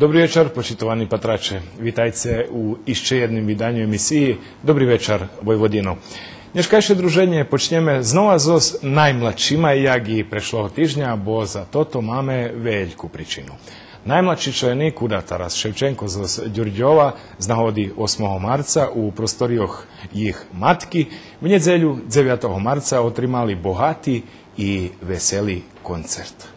Dobry wieczór, počitovani patracze. Witajcie u jeszcze jednym wydaniu emisji Dobry wieczór, Vojvodino. Dneškajše druženje počneme znova s najmladšima, jak i prešlого týždňa, bo za toto máme veľkú príčinu. Najmladší členik Kuda Taras Ševčenko z Đurđova z nahodi 8. marca u prostorioch jih matki v nedzeľu 9. marca otrimali bohatý i veselý koncert.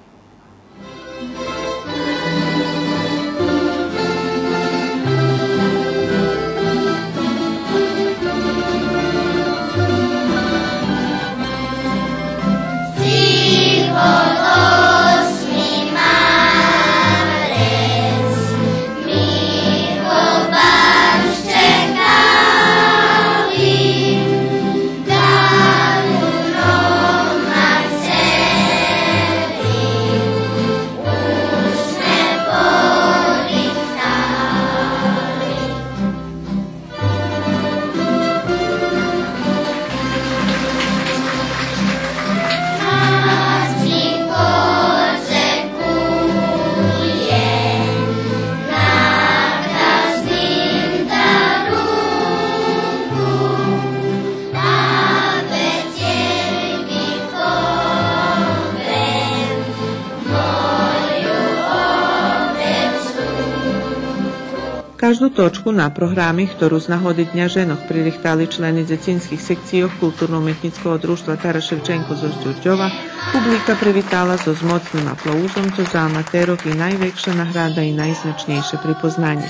Každú točku na programi, ktorú z nahody Dňa ženoch prilichtali členi dzecinských sekcijoh Kulturno-umetnického društva Taras Ševčenko zo Đurđova, publika privitala so zmocným aplauzom, co za amaterov i najvekša nahrada i najznačnejše pripoznanje.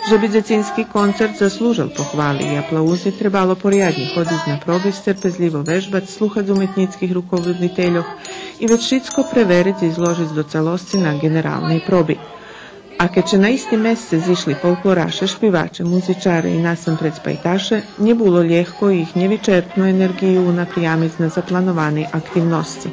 Že bi dzecinski koncert zaslužal pohvali i aplauzi, trebalo porjadnje hoditi na probi, strpezljivo vežbat, sluhat z umetnickih rukovoditeljoh i već šitsko preveriti i izložiti do celosti na generalnej probi. A keď će na isti mesec zišli folkloraše, špivače, muzičare i nasam predspajtaše, nje bilo ljehko i ih nevyčerpnu energiju naprijamiti na zaplanovane aktivnosti.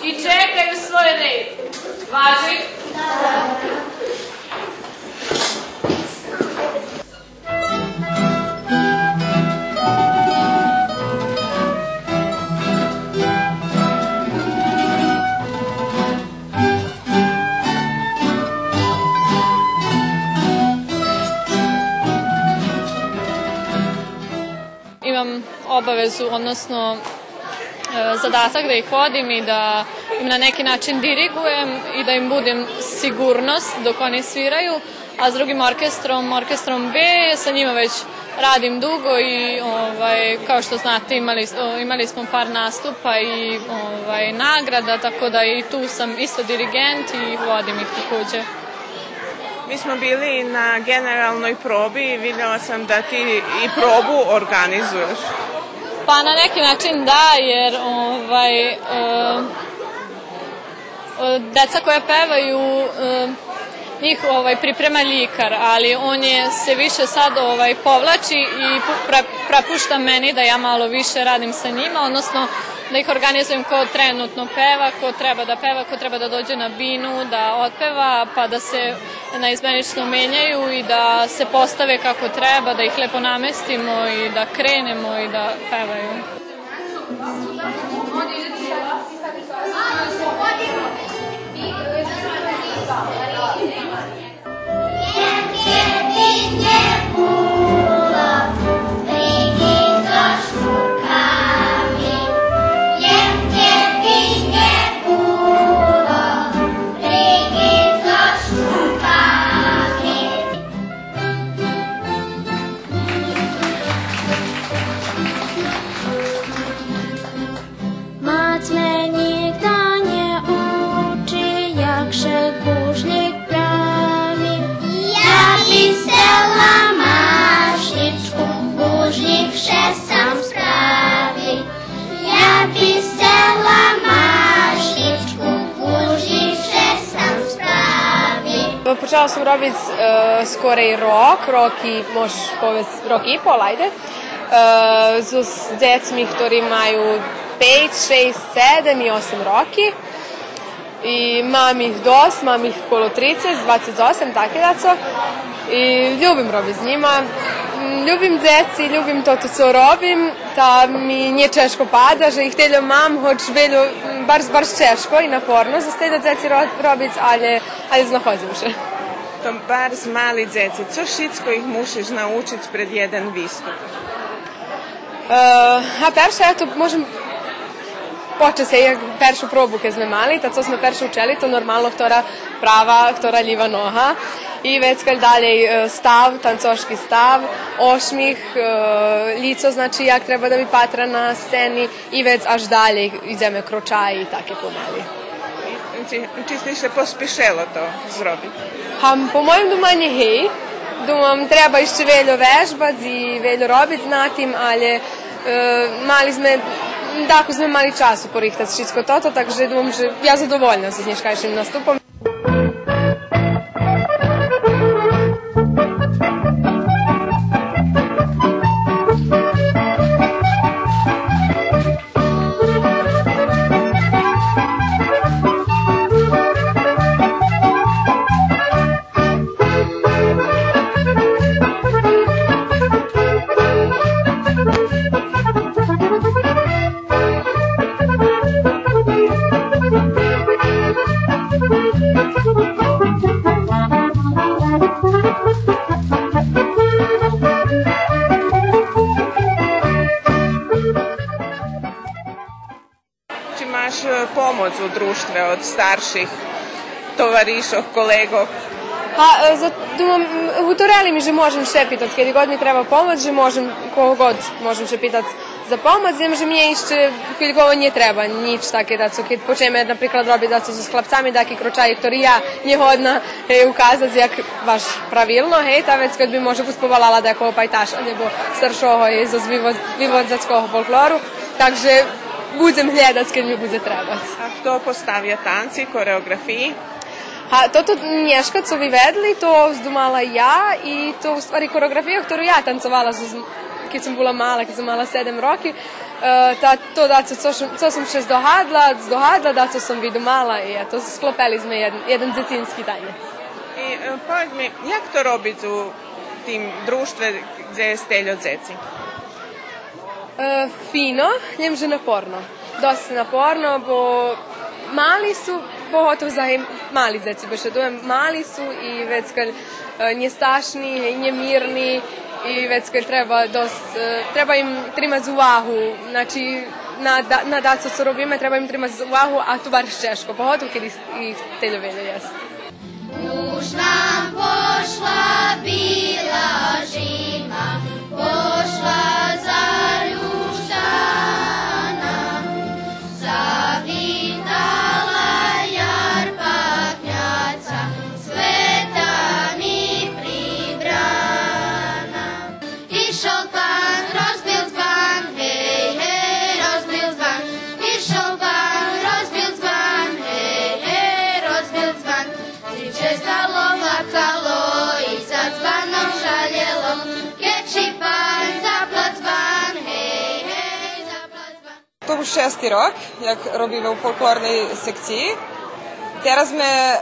I čekaju svoj red. Važi? Imam obavezu, odnosno zadatak da ih vodim i da im na neki način dirigujem i da im budem sigurnost dok oni sviraju, a s drugim orkestrom B, sa njima već radim dugo i kao što znate imali smo par nastupa i nagrada, tako da i tu sam isto dirigent i vodim ih takođe. Mi smo bili na generalnoj probi i vidjela sam da ti i probu organizuješ. Pa na neki način da, jer deca koja pevaju, njih priprema ljikar, ali on je se više sad povlači i prepušta meni da ja malo više radim sa njima, odnosno da ih organizujem ko trenutno peva, ko treba da peva, ko treba da dođe na binu, da otpeva, pa da se naizmenično menjaju i da se postave kako treba, da ih lepo namestimo i da krenemo i da pevaju. Mać mnie nigdy nie uczy, jak się górnik prawi. Уживше сам справи, я би села maštičku, уживше сам справи. Počela sam robiti skorej rok i možeš povesti rok i pol, ajde. S decmi, ktorí majú 5, 6, 7 i 8 roki. I mam ih dost, mam ih okolo 30, 28, takie daco. I ljubim robiti z njima. Ljubim deci, ljubim to co robim, ta mi nije češko pada, že ih teljo mam, hoć veljo bar češko i naporno za steljo deci robiti, ali znahodzim še. To bar z mali deci, co šitsko ih mušiš naučiti pred jedan výstup? A perša, eto, možem početi se peršu probu, keď sme mali, ta co sme peršu učeli, to normalno ktora ljiva noha. I već kad dalje stav, tancoški stav, ošmih, lico, znači jak treba da bi patra na sceni i već až dalje ideme kročaji i take pomali. Či si še pospešelo to zrobiti? Po mojem domanju hej, думам, treba išće veljo vežbati i veljo robiti znatim, ali mali sme, tako sme mali času porihtati šitsko toto, takže думам, že ja zadovoljna sa nješkajšim nastupom. Pomoć u društve od starših tovarišov, kolegov? Думам, utoreli mi, že možem še pitati, kada god mi treba pomoć, že možem, kogo god možem še pitati za pomoć, znam, že mi je išće, koliko nije treba, nič take, da su, kad počneme, napriklad, robiti da su s hlapcami, daki kročaji, ktori ja njehodna ukazati, jak baš pravilno, hej, ta već kad bi može uspovalala da je koho pajtaša, nebo staršoho je iz vývodzackého folkloru, takže budem gledac kad mi bude trebati. A kto postavlja tanci, koreografiji? Toto nješka, co vi vedli, to zdumala ja i to u stvari koreografija, ktoru ja tancovala kad sam bila mala, kad sam mala 7 roki. To daco, co sam še zdohadla, daco sam vidu mala i eto, sklopeli sme jedan dzecinski tanjec. I povedz mi, jak to robiti u tim društve gdje je steljo dzeci? Fino, njem že naporno. Dosta naporno, bo mali su, pogotovo za mali djeci, baš dojem, mali su i već kad nje stašni, nje mirni i već kad treba im trimati uvahu, znači na daco co robime treba im trimati uvahu, a to bar češko, pogotovo kad ih teljo veljo jest. Už nam pošla bila žima, pošla zaljuštana, zavitala jarpaknjaca, svetami pribrana. Išel pan, rozbil zvan, hej, hej, rozbil zvan. Išel pan, rozbil zvan, hej, hej, rozbil zvan. Triče stalo plakalo i za zvanom šaljelo, keči pan, zaplat zvan, hej, hej, zaplat zvan. To był 6. rok, jak robimy u folklornej sekciji. Teraz sme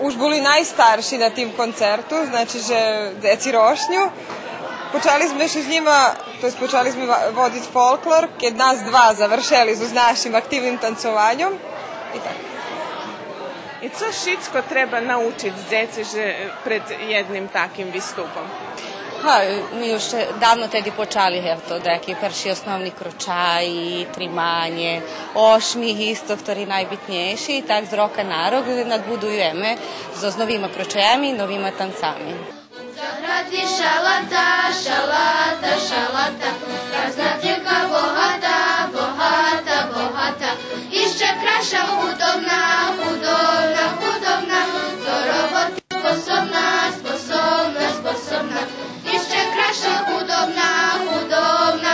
už boli najstarši na tim koncertu, znači, že deci rošnju. Počali sme še z njima, to jest počali sme voditi folklor, kad nas dva završeli s našim aktivnim tancovanjem i tako. I co šitsko treba naučiti djeci že pred jednim takim vystupom? Mi już dawno tedy počali, taki perši osnovni kročaji, trimanje, ošmih isto, ktori najbitniejši i tak z roka na rok nadbudujemy z novima kročajami, novima tancami. Zahradi šalata, šalata, šalata, prazna djevka bohata, bohata, bohata, išće kraša hudobna, hudobna, hudobna, do roboti sposobna, sposobna, sposobna, išće kraša hudobna, hudobna,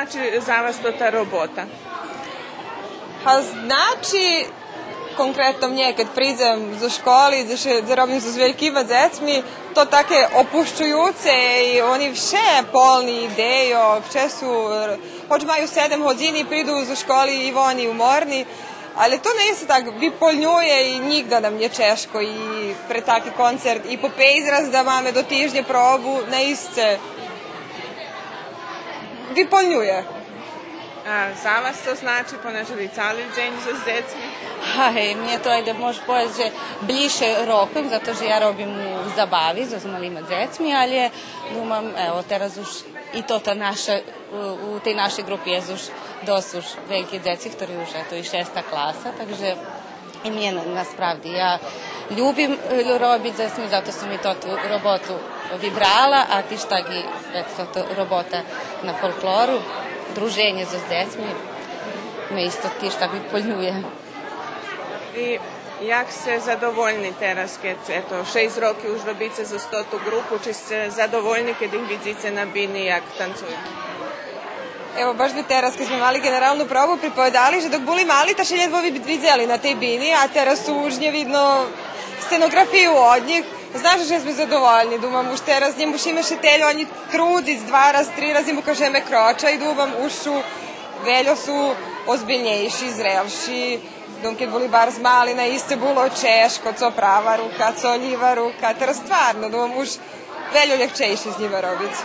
znači za vas to ta robota? Pa znači, konkretno mnje, kad priđem za školi, da robim z velikima decmi, to take opuščujuce i oni vše polni idejo, vše su, hoč imaju 7 hodini, pridu za školi i oni umorni, ali to ne isto tak, vypolňuje i nikda nam je češko i pre taki koncert i po izraz da máme do týždne probu, ne isce vypolňuje. A za vas to znači, poneželi cali džen z decmi? Hej, mne to ajde može povedať, že bliže rokom, zato že ja robim u zabavi so malima decmi, ali думам, evo, teraz už i toto naše, u tej našej grupi je už dosť už veliki deci, ktorí už, eto, i 6. klasa, takže i mne naspravdi. Ja ljubim robiti decmi, zato sam i tu robotu vybrala, a tiž tak i robota na folkloru, druženje z decmi, me isto tiž tak vypolňuje. I jak ste zadovoljni teraz, keď 6 roky už robíte za 100 grupu, či ste zadovoljni, keď ih vidíte na bini, jak tancuju? Evo, baš bi teraz, kad smo imali generalnu probu, pripovedali, že dok boli mali, ta še ljedvo bi vidjeli na tej bini, a teraz su už nje vidno scenografiju od njih. Znaš, že smo zadovoljni, думам, už teraz njemu še imaše teljo, oni trudic 2 raz, 3 raz njemu kažeme kroča i думам, ušu veljo su ozbiljnejši, zrelši. Keď boli bar mali, na iste bilo češko, co prava ruka, co ljiva ruka, teraz stvarno, думам, už veljo ljehčejši z njima robici.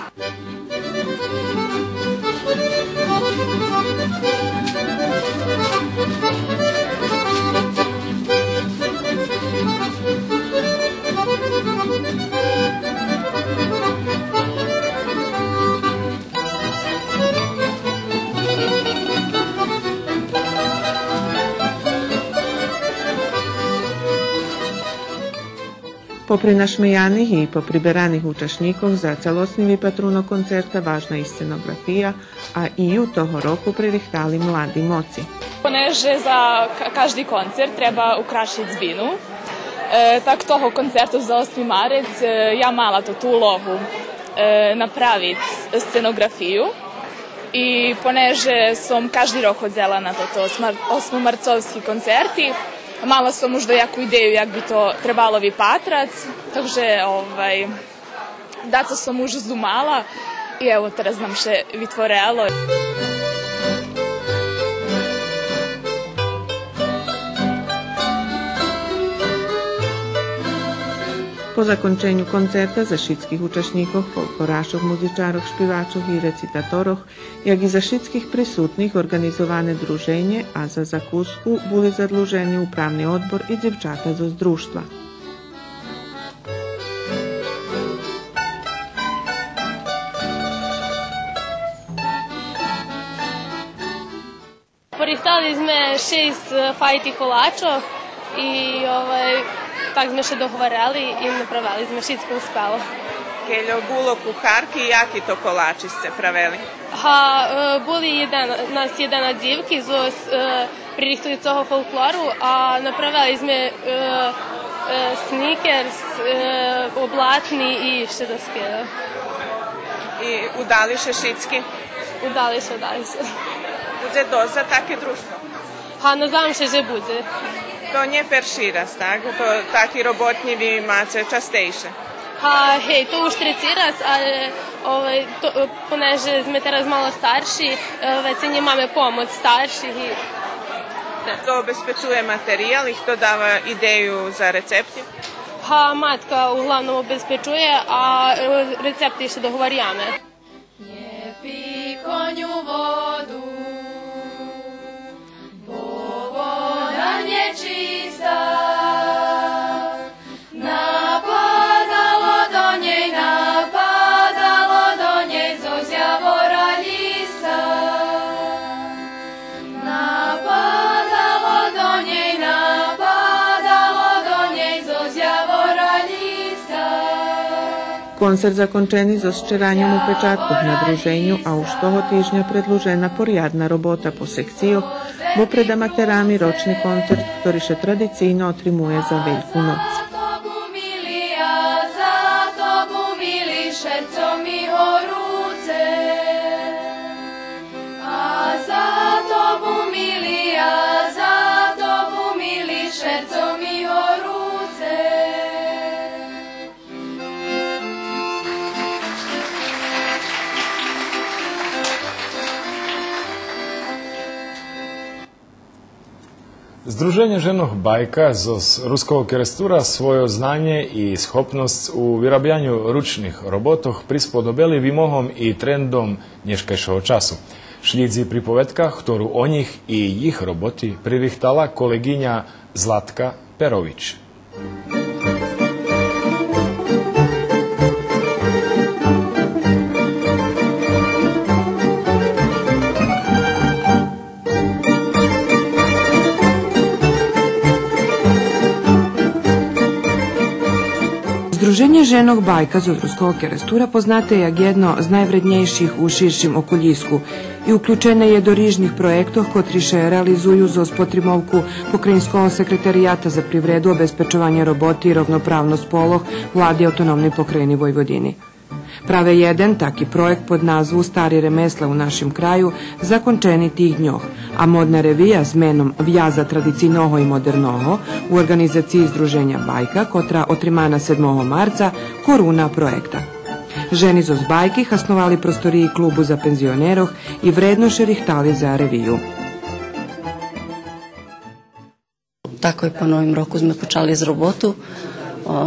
Popri našmejanih i popriberanih učasnikov za celostni patruno koncerta važna je scenografija, a i u toho roku pririhtali mladi moci. Poneže za každý koncert treba ukrašiti zbinu. Tak toho koncertu za 8. marec ja mala to tu ulogu napraviti scenografiju i poneže som každý rok hodzela na toto 8-marcovski koncerti. Mala sam možda jaku ideju jak bi to trebalo vypatrac, takže daca sam už zdumala i evo teraz nam še vytvorelo. Po zakončenju koncerta za šitskih učasnikov, folklorašov, muzičarov, špivačov i recitatorov, jak i za šitskih prisutnih organizovane druženje, a za zakusku bili zadluženi upravni odbor i dzevčata z društva. Porihtali sme 6 fajti kolačov i tak sme še dohvarali i napravili sme šitsko uspelo. Keljo bilo kuharki, jaki to kolači ste praveli? Були нас jedna дівки з приріхтою цього фольклору, а направили ми сникерс, облатні і ще доски. I udališe šitski? Udališe. Bude doza takie društvo? Nazvam się, że bude. To nie pierwszy raz, tak? To taki robotni vi macie častejše? Hej, to už treći raz, ali poneže sme teraz malo starši, već nje máme pomoć starših. To obezpečuje materijal i to dava ideju za recepti? Matka uglavnom obezpečuje, a recepti še dogovarjame. Nie pij konju vodu, bo voda nečista. Napadalo do njej zo zjavora lista. Napadalo do njej zo zjavora lista. Koncert zakončeni z osčeranjem u pečatku na druženju, a už toho týždňa predlužena porjadna robota po sekcijoh, bo pred amaterami ročni koncert, ktorý še tradicijno otrimuje za Veljku noc. Združenje ženog bajka z ruskого kerestura svoje znanje i schopnost u vyrabianju ručnih robotoh prispodobili vymohom i trendom dneškajšieho času. Šlídzi pripovedka, ktorú o nich i ich roboti pririchtala kolegyňa Zlatka Perovič. Združenje ženog bajka z ruskog kerestura poznate je jak jedno z najvrednejších u širším okoljisku i uključene je do rižnih projektov, kotriše realizuju za potrebovku Pokrajinskog sekretarijata za privredu, obezpečovanje roboti i ravnopravnost polov vladi autonomnej pokrajini Vojvodini. Prave jeden taki projekt pod nazvu Stari remesla u našem kraju zakončeni tih dňoh, a modna revija s menom Vjaza tradicijnoho i modernoho u organizaciji Združenja bajka, kotra otrimana 7. marca, koruna projekta. Ženi z bajki hasnovali prostoriji klubu za penzioneroh i vredno šerihtali za reviju. Tako i po novim roku sme počali z robotu.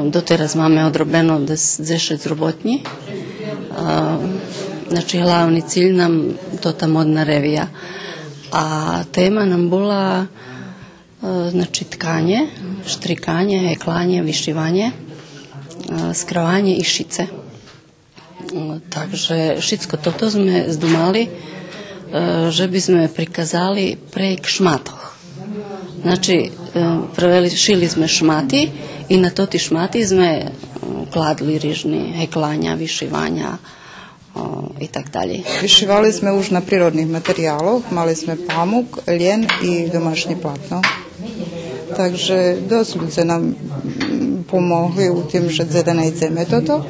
Doteraz máme odrobeno 10 robotnji. Znači, glavni cilj nam to ta modna revija. A tema nam bila znači tkanje, štrikanje, heklanje, višivanje, skravanje i šice. Takže všetko toto sme zdumali, že by sme prikazali prek šmatoh. Znači, šili sme šmati i na toti šmati sme kladli rižni heklanja, višivanja i tak dalje. Višivali sme už na prirodnih materijalov, mali sme pamuk, ljen i domašnje platno. Takže doslovce nam pomogli u tim, že zeda najdzeme toto.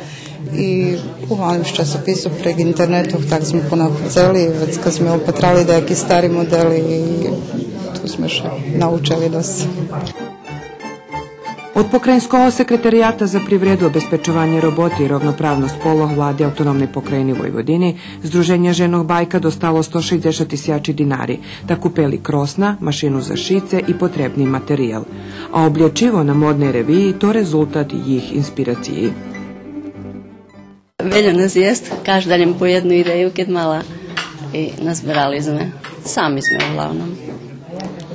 I uglavnom z časopisu prek internetu tak smo ponahodzeli, već kad smo opatrali da jaki stari modeli i tu smo še naučili dosta. Od Pokrajinskog sekretarijata za privredu, obezpečovanje roboti i ravnopravnost polov vlade autonomnej pokrajini Vojvodini, Združenje ženog bajka dostalo 160.000 dinari, da kupeli krosna, mašinu za šice i potrebni materijal. A oblječivo na modnej reviji to rezultat jih inspiraciji. Velja nas jest, každa nam po jednu ideju kad mala i nazberali sme. Sami sme uglavnom.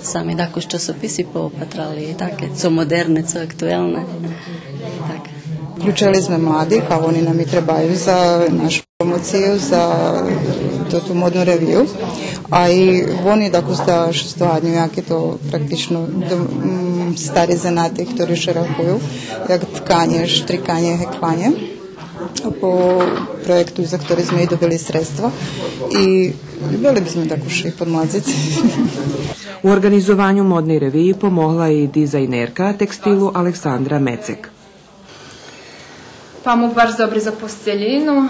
Sami tako s časopisi poopatrali i take, co moderne, co aktuelne. Uključili sme mladih, a oni nam i trebaju za našu promociju, za tu modnu reviju. A i oni tako da šestovanju, jak je to praktično stari zanati, ktori še rakuju, jak tkanje, štrikanje, heklanje. Po projektu za ktorý sme i dobili sredstva i bili bismo tako še i podmlazici. U organizovanju modnej reviji pomogla i dizajnerka tekstilu Aleksandra Mecek. Pamuk baš dobri za posteljinu,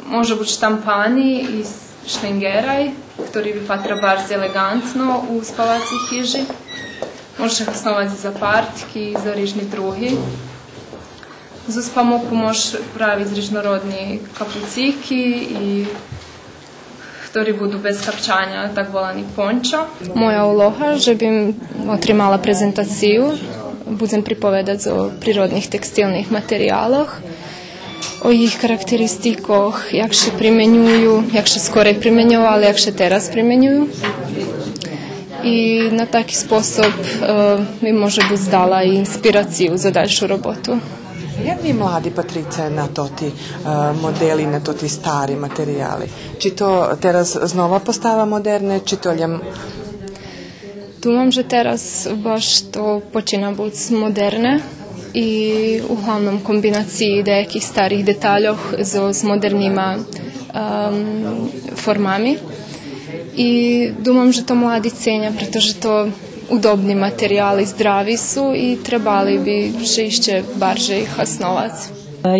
može biti štampani i štengeraj, ktorý vypatra baš elegantno u spavací hiži. Može osnovati za partiki, za rižni drugi. Z pamuku može praviti rižnorodni kapuciki i ktorý budu bez kapčanja, tak volani pončo. Moja uloha, že bym otrimala prezentaciju, budem pripovedať o prírodných tekstilných materiáloch, o ich charakteristikoch, jak še primenjujú, jak še skore primenjovali, jak še teraz primenjujú. I na taki sposób mi može biti dala i inspiraciju za daljšu robotu. Jak mi mladi patrice na toti modeli, na toti stari materijali? Či to teraz znova postava moderne, či to ljem? Думам, že teraz baš to počina biti moderne i uglavnom kombinaciji nekih starih detaljoh s modernima formami. I думам, že to mladi cenja, pretože to udobni materijali, zdravi su i trebali bi še išće barže ih hasnovati.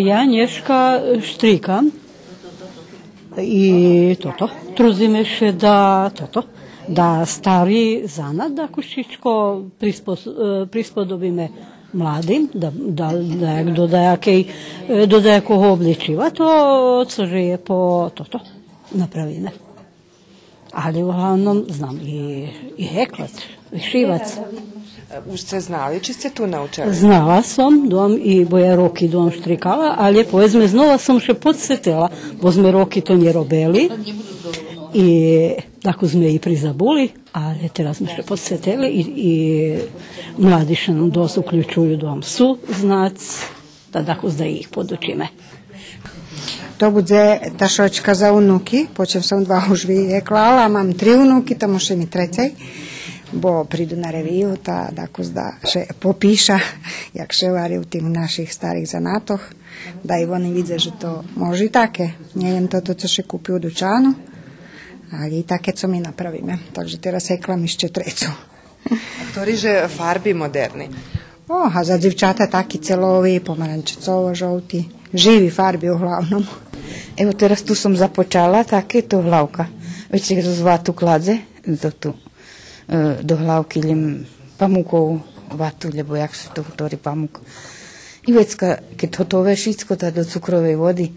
Ja nješka štrikam i truzime še da stari zanat da kušičko prispodobime mladim, da dodajakog obličiva, to co že je po napravine. Ali uglavnom znam i heklat. Šivac. Už ste znali, či ste tu naučili? Znala som, bo ja roky dom štrikala, ale povedzme, znova som še podsetila, bo sme roky to nie robili i tako sme i prizabuli, ale teraz sme še podsetili i mladi še nam dosta uključuju dom su znac, da tako da ih podučime. To bude tašočka za unuki, počem som 2 už vyjeklala, mám 3 unuki, to može mi trecej. Bo prídu na reviju, tá tako zda, že popíša, jak ševari u tým našich starých zanátoch, da i oni vidze, že to može i také. Nejem toto, co še kúpi u dučanu, ali i také, co mi napravíme. Takže teraz heklam ešte trecu. A ktorý že farby moderni? A za dzivčata taki celovi, pomarančecovo-žouti, živi farbi uglavnom. Evo teraz tu som započala, také to hlavka. Već je zvatu kladze, za tu. Do hlavky idem pamukovú vatu, lebo jak sa to hovorí pamuk. I vecka, keď hotové všetko dá do cukrovej vody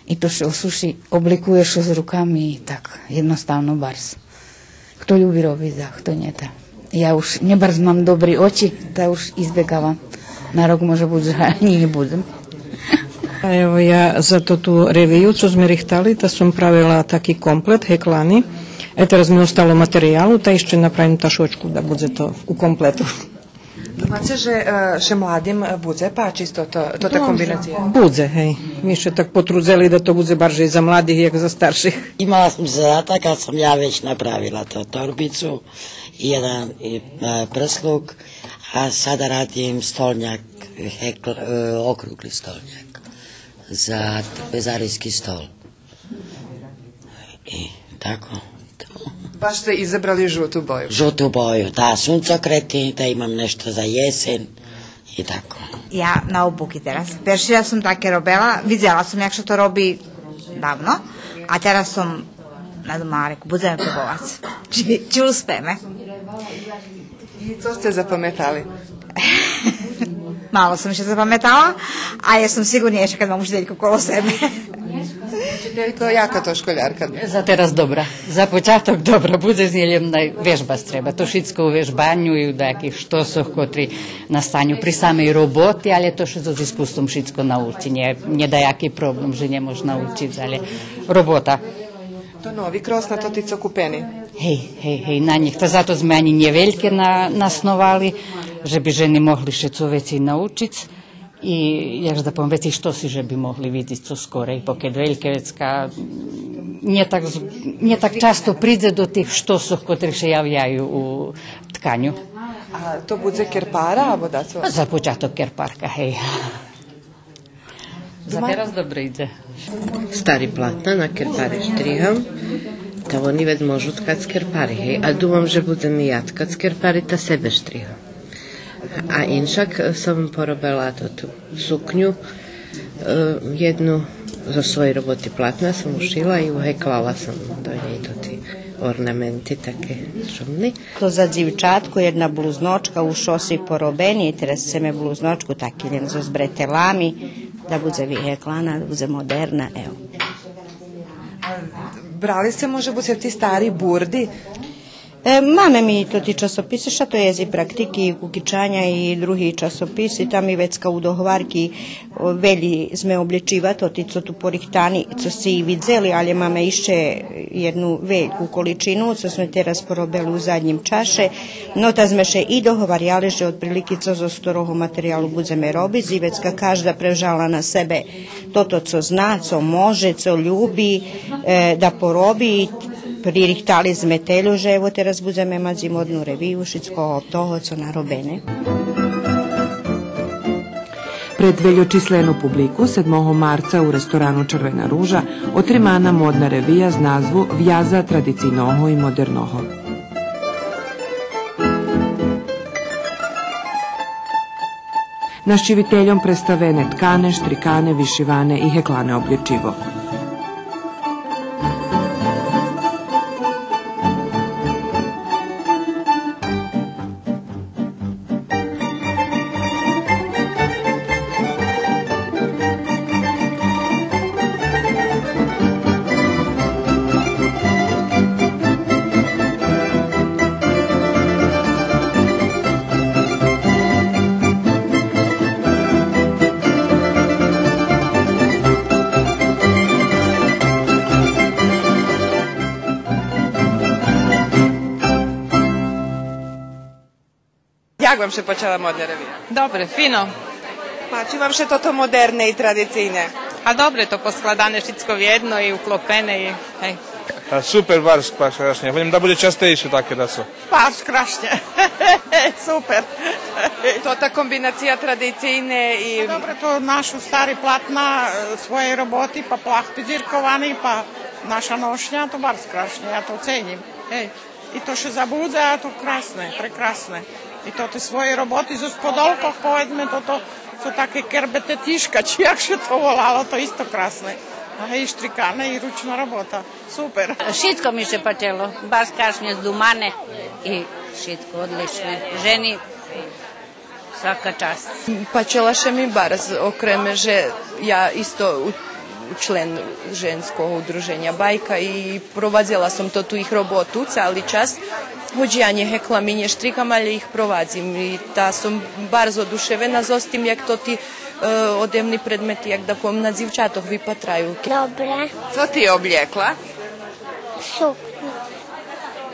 i to sa osuší, oblikuješ ho s rukami, tak jednostavno bars. Kto ľubí robiť, kto nie, tak. Ja už nebars mám dobrý oči, tak už izbegávam. Na rok môže buď, že ani nebudem. A evo ja za to tu reviju, co sme richtali, da som pravila taký komplet heklani. Teraz mi ostalo materijalu, ta ešte napravim tašočku da bude to u kompletu. Máte, že še mladim bude páči toto kombinacija? Bude, hej. Mi še tak potruzeli da to bude barže i za mladih, jak za starših. Imala sam zadatak, kad sam ja već napravila to torbicu i jedan prsluk, a sada radim stolnjak, okrugli stolnjak za trpezarijski stol. I tako. Baš ste izabrali žutu boju? Žutu boju, da, suncokreti, da imam nešto za jesen i tako. Ja na obuki teraz. Perši ja sam také robila, vidjela sam jak što to robi davno, a teraz sam na doma reku, budeme probovat. Či uspeme. I co ste zapametali? Malo sam še zapametala, a ja sam sigurnije kad mam učiteljku kolo sebe. Učiteljko, jaka to školjarka? Za teraz dobra. Za počatok dobra. Bude zjeljemna vežba treba. To šitsko u vežbanju i u takih štosoh kotri na stanju pri samej roboti, ali to što z iskustvom šitsko nauči. Nje da jaki problem, že nje može naučiti, ali robota. To novi kros na to tico kupeni? Hej, na njih. To zato sme ani nje veljke nasnovali, že bi ženi mogli še co veci naučiť. I jak da poviem veci, što si, že bi mogli vidieť co skorej, poked veľké vecka nie tak často príde do tých štosoch, ktorých sa javljaju u tkanju. A to bude kerpara, alebo da co? Za počatok kerparka, hej. Za teraz dobro ide. Stari platna na kerpari štriham, da oni već možu tkat s kerpari, hej. A dumam, že budem i ja tkat s kerpari, ta sebe štriham. A inšak som porobila tu suknju, jednu za svoje roboti platna sam ušila i uheklala sam do njej ti ornamenti také šumni. To za dzivčatku jedna bluznočka u šosi porobeni, teraz chceme bluznočku taký len so zbretelami, da bude vyheklana, da bude moderna, evo. Brali ste može bude ti stari burdi? Máme mi to ti časopise, šta to je i praktiki, kukičanja i drugi časopisi, tam i vecka u dohvarki veli sme oblečivati, ti co tu porihtani, co si i vidzeli, ali máme ešte jednu veliku količinu, co sme teraz porobili u zadnjim čaše, no ta sme še i dohovarjali, že otprilike co zo storoho materijalu budeme robiti, i vecka každa prežala na sebe toto co zna, co može, co ljubi, da porobi. Pririhtali sme telju, že evo teraz budeme mať modnú reviju všetko toho, co narobene. Pred veljočislenu publiku 7. marca u restoranu Červena ruža otrimana modna revija z nazvu Vjaza tradicijnoho i modernoho. Naščiviteljom predstavene tkane, štrikane, višivane i heklane oblječivo. Як вам ще почала модна ревія? Dobre, fino. Pači vam še toto moderne i tradicijne? A dobre to poskladane všetko v jedno i uklopene i hej. Super, baš krásne. Budem da bude častejšie také da su. Baš krásne. Super. To ta kombinacija tradicijne i... Dobre, to našu stari platna svoje roboti, pa plahti zirkovani, pa naša nošnja, to baš krásne, ja to cením. Hej. I to še zabudze, a to krásne, prekrásne. I to te svoje roboty zo spodolkoch, povedzme, toto sú také kerbete tiškači, jak še to volalo, to isto krásne. A hej, štrikane i ručna robota. Super. Všetko mi se patelo, baš krásne z dumane i všetko odlične. Ženi, svaka čast. Почала ще mi barz, okreme, že ja isto člen ženskog udruženja Bajka i provadzila sam to tu ih robotu cali čas. Hođi ja nje hekla mi nje štrikam, ali ih provadzim i ta sam bardzo oduševena z tim, jak to ti odemni predmeti, jak da pom na dzivčatoh vypatraju. Dobre. Co ti je objekla? Suknju.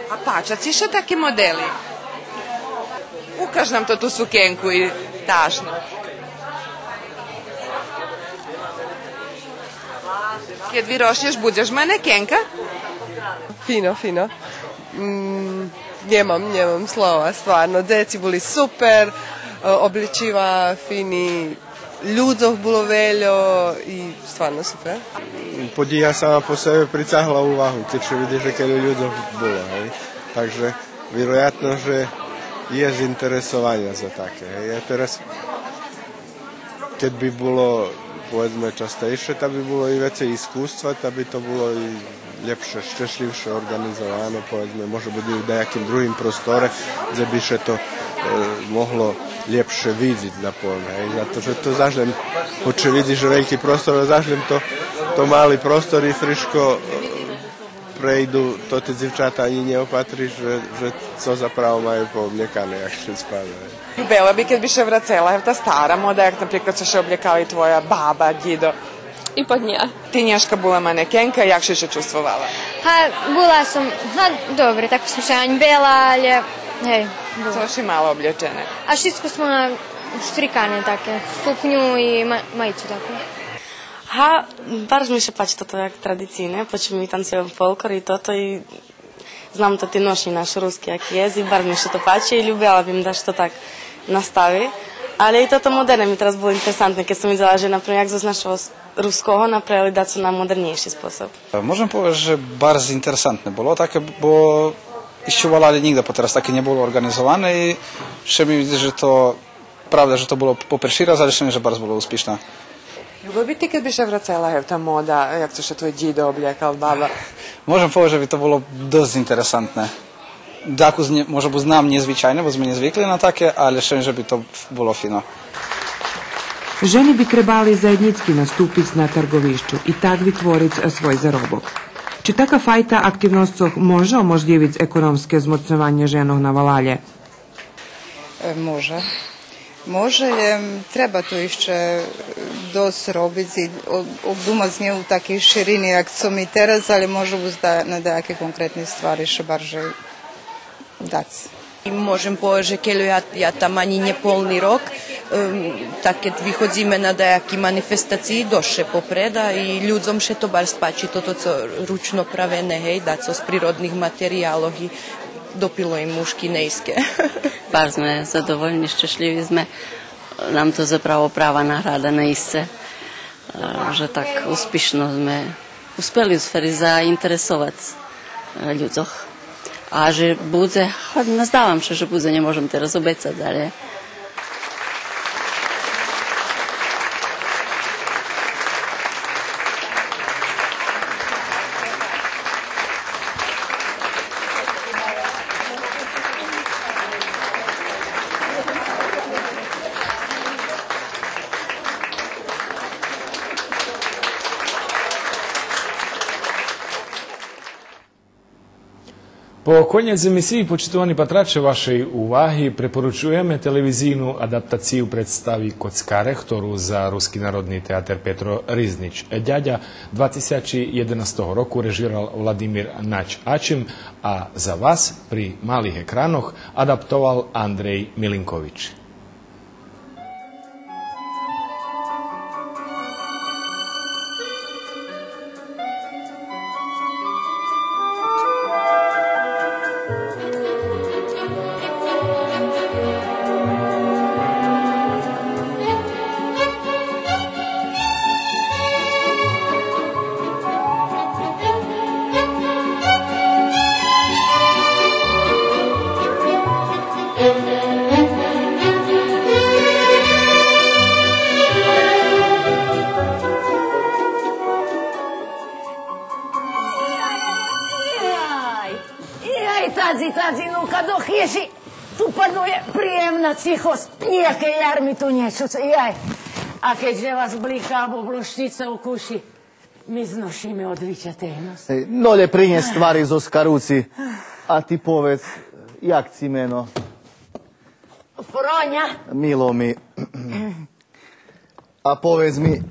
A pačaci še taki modeli? Ukaž nam to tu sukenku i tašno. Kad vyrošnješ, budeš manekenka? Fino, fino. Nemam slova, stvarno. Deci boli super, obličiva fini, ľudzoch bolo veľo i stvarno super. Podíja sama po sebe pricahla úvahu, keď vidíš, že keľo ľudzoch bolo. Hej. Takže vjerojatno, že je zainteresovania za také. Hej. A teraz, keď by bolo povedzme častejšie, tak by bolo i vecej iskústva, tak by to bolo i lepšie, šťastlivšie organizované, povedzme, može bude v nejakým druhým prostore, kde by še to mohlo lepšie vidieť, da poviem, hej, zato, že to zažlem, hoće vidiš veľký prostor, zažlem to malý prostor i friško prejdu, to tie dzivčata ani neopatriš, že co zapravo majú poobljekane, jak še spada. Ljubela bi kad bi še vracela, ta stara moda, jak naprijed se še obljekali tvoja baba, djido. I pod nja. Ti nješka bila manekenka, jak še čustvovala? Bila sam, dobro, tako sam še bela, ali, hej. Co si malo oblječene? A všetko smo na štrikane take, suknju i majicu tako. Bardzo mi się pači toto jak tradycyjne, po czym mi tancują folklor i toto i znam to ty nošnji naš ruski jak jezik, bardzo mi się to pači i ljubila bym da što tak nastavi. Ale i toto moderne mi teraz bilo interesantne, keď som videla, že napríklad jak zo našeho ruského napravili dať na modernejší spôsob. Môžem povedať, že bardzo interesantne bolo také, bo ešte volali nikde teraz také nebolo organizované i še mi vidí, že to pravda, že to bolo po prší raz, ale še mi, že bardzo bolo úspešné. Ljubav bi ti kad bi še vracela ta moda, jak to še tvoj djido objekal, baba? Môžem povedať, že by to bolo dosť interesantné. Daku może by znam niezwyczajne, bo sme nezvykli na také, ale še, že by to bolo fino. Ženi bi trebali zajednički nastupiti na trgovišću i tak vytvoriť svoj zarobok. Či taka fajta aktivnosť može omožljiviť ekonomske zmocňovanie ženov na Valalje? Može. Može, treba to ešte dosť robiť i obdumať z nje u takej širini, jak co mi teraz, ali može na nejaké konkrétne stvari še barže dať. Можем povedať, že keď ja tam ani nepolný rok, tak keď vychodzíme na nejaké manifestácii, doše popreda i ľuďom še to bar spáči toto, co ručno pravené, hej, dať so z prírodných materiálov i dopilo im mušky nejské. Bar sme zadovoljni, šťastliví sme. Nám to zapravo prava nahrada na isce, že tak uspešno sme uspeli u sferi zainteresovať ľudzoch. A že budze, nazdávam sa, že budze nemôžem teraz obecať, ale По конець емісії, почитувані патраче вашої уваги, препоручujeme телевізійну адаптацію представи Коцкаре, ktorú za Ruský národný teatr Petro Riznič Ďaďa 2011 roku režíral Vladimír Nač Ačim a za vás pri malých ekránoch adaptoval Andrej Milinkovič. Nejaké jarmy tu niečo, jaj. A keďže vás blíka alebo bloštica u kuši, my znošíme od vyťatej nos. Nole prinies stvari zo Skarúci. A ty povedz, jak si meno? Froňa. Milo mi. A povedz mi,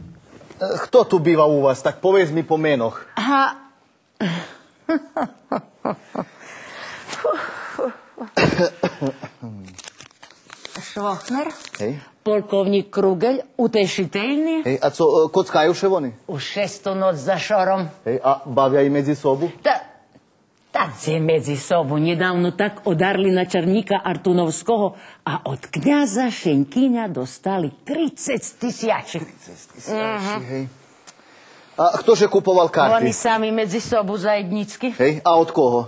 kto tu býva u vás? Tak povedz mi po menoch. Aha. Švochner, polkovník Krugelj, utešiteľný. Hej, a co, kockajú še oni? Už 6. noc za šorom. Hej, a bavia i medzi sobu? Tak si medzi sobu. Nedávno tak odarli na čarníka Artunovského a od kňaza Šenkíňa dostali 30 000. 30 000, hej. A ktože kupoval karty? Oni sami medzi sobu zajednicky. Hej, a od koho?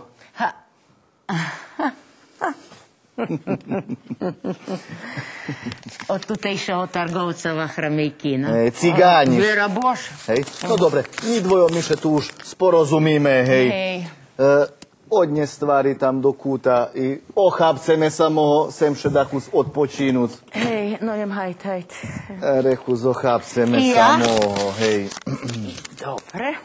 Od tutejšieho targovca Vachramejkina. Cigáni. Viera Bož. Hej, no dobre, my dvojo myše tu už sporozumíme, hej. Odnes stvari tam do kúta i ochápceme sa moho sem šedakus odpočínuť. Hej, no nem hajtajt. Rechu zochápceme sa moho, hej. Dobre.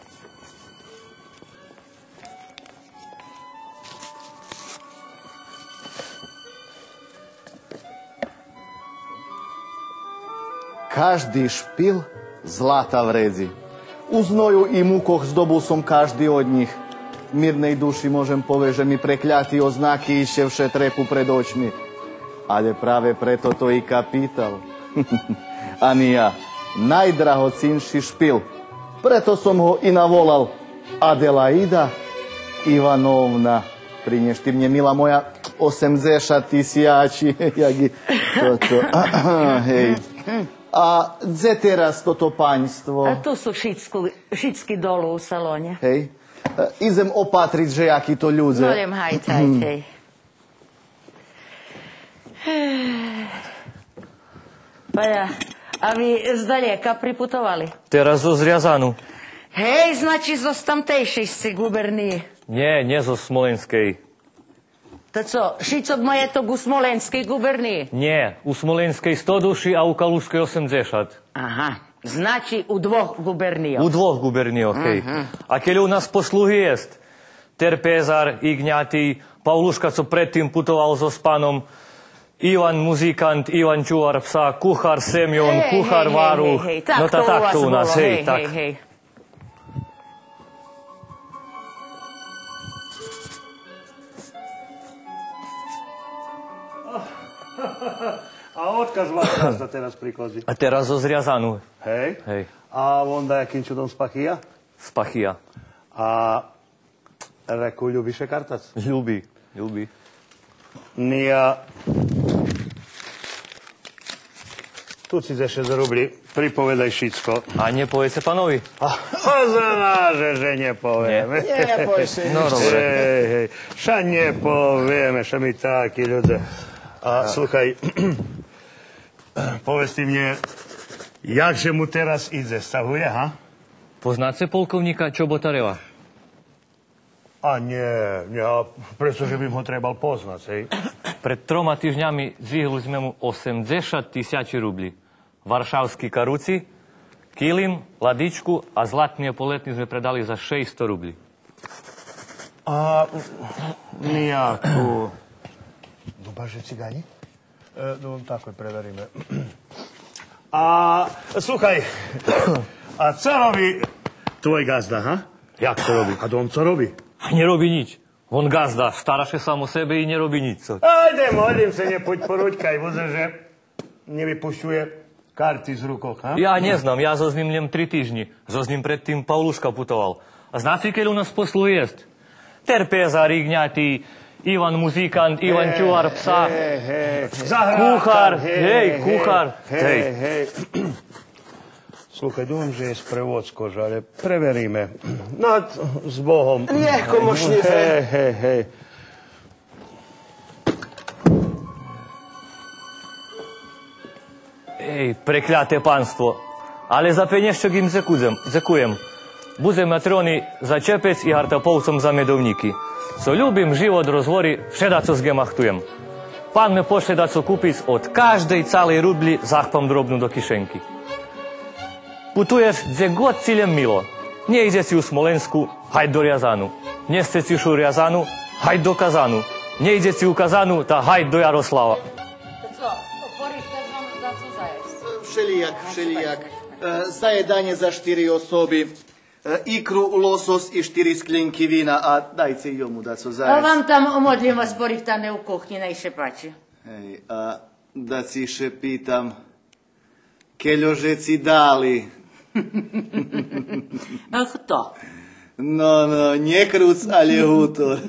Každý špil zlata vredzi. U znoju i mukoch zdobul som každý od nich. V mirnej duši môžem povedať, že mi prekľatí oznaky iševše trepu pred očmi. Ale práve preto to i kapítal. Ani ja, najdrahocinší špil. Preto som ho i navolal. Adelaida Ivanovna. Prineš ty mne, milá moja, 80 000, jak i toto. Hej. A kde teraz toto paňstvo? A tu sú všetky dolu v salóne. Hej. Idem opatriť, že jaký to ľudze. No nem hajtajt, hej. Paja, a vy zdalieka priputovali? Teraz zo Zriazanu. Hej, znači zo tamtejšej si gubernii. Nie zo Smolenskej. To co, šicok majetok u Smolenskej gubernii? Nie, u Smolenskej 100 duší a u Kaluškej 80. Aha, znači u dvoch gubernijov. U dvoch gubernijov, hej. A keď u nás posluhy jest, Terpezar, Ignjatij, Pavluška, co predtým putoval so spanom, Ivan muzikant, Ivan čuvar psa, kuchar Semjon, kuchar Varuch. No tak to u nás, hej, hej. A odkaz vás to teraz prikozí? A teraz zo Zriazanu. Hej? Hej. A on jakým čudom z Pachia? Z Pachia. A reku, ľubíše kartac? Ľubí. Nija... Tu si za 6 rubli, pripovedaj všetko. A nepoviete panovi? Poznáže, že nepovieme. Nepoj si. No, dobre. Hej, ša nepovieme, ša mi takí ľudia. A sluchaj, povedz ti mne, jakže mu teraz ide, stahuje, ha? Poznáte polkovníka Čobotareva? A nie, pretože by ho trebal poznať, hej? Pred 3 týždňami zvihli sme mu 80 000 rubli. Varšavský karuci, kilim, ladičku a zlatný poletný sme predali za 600 rubli. Ніяку. Ну, баже цигани? Ну, tako je, preveríme. Sluchaj, a co robí tvoj gazda, ha? Jak to robí? A on co robí? Nerobí nič. On gazda, stará sa sám o sebe i nerobí nič. Ajde, modlím sa, nepoď poručkaj, bude, že nevypušťuje karty z rukov, ha? Ja neznám, ja so s ním 3 týždni. So s ním predtým Pavluška putoval. A znáte, keď u nás poslu jest? Terpezar, Igňatý, Ivan muzikant, Ivan čuvar psa, kuchár, kuchár. Sluchaj, dúfam, že je sprevodskož, ale preveríme. No, s Bohom. Nechko mošnice. Prekľaté pánstvo. Ale za peniažčok im zekujem. Budem matroni za čepec i hartapovcom za medovníky. Co ľubím život rozvori, všedaco zgemachtujem. Pán me pošle daco kúpiť od každej calej rubli, zachpam drobnú do kišenky. Putuješ, gdzie god cilem milo. Nie ide si u Smolensku, hajd do Riazanu. Nie chce si u Riazanu, hajd do Kazanu. Nie ide si u Kazanu, ta hajd do Jaroslava. Co, porište nam za co zajesť? Všelijak. Zajedanie za 4 osoby. Ikru, losos i 4 sklinky vína a dajte jomu da co zajesť. A vám tam omodlím vás porichtane u kuchni najšepači. Hej, a da ci še pitam, keľože ci dali? A kto? No, nekrúc, ale hutor.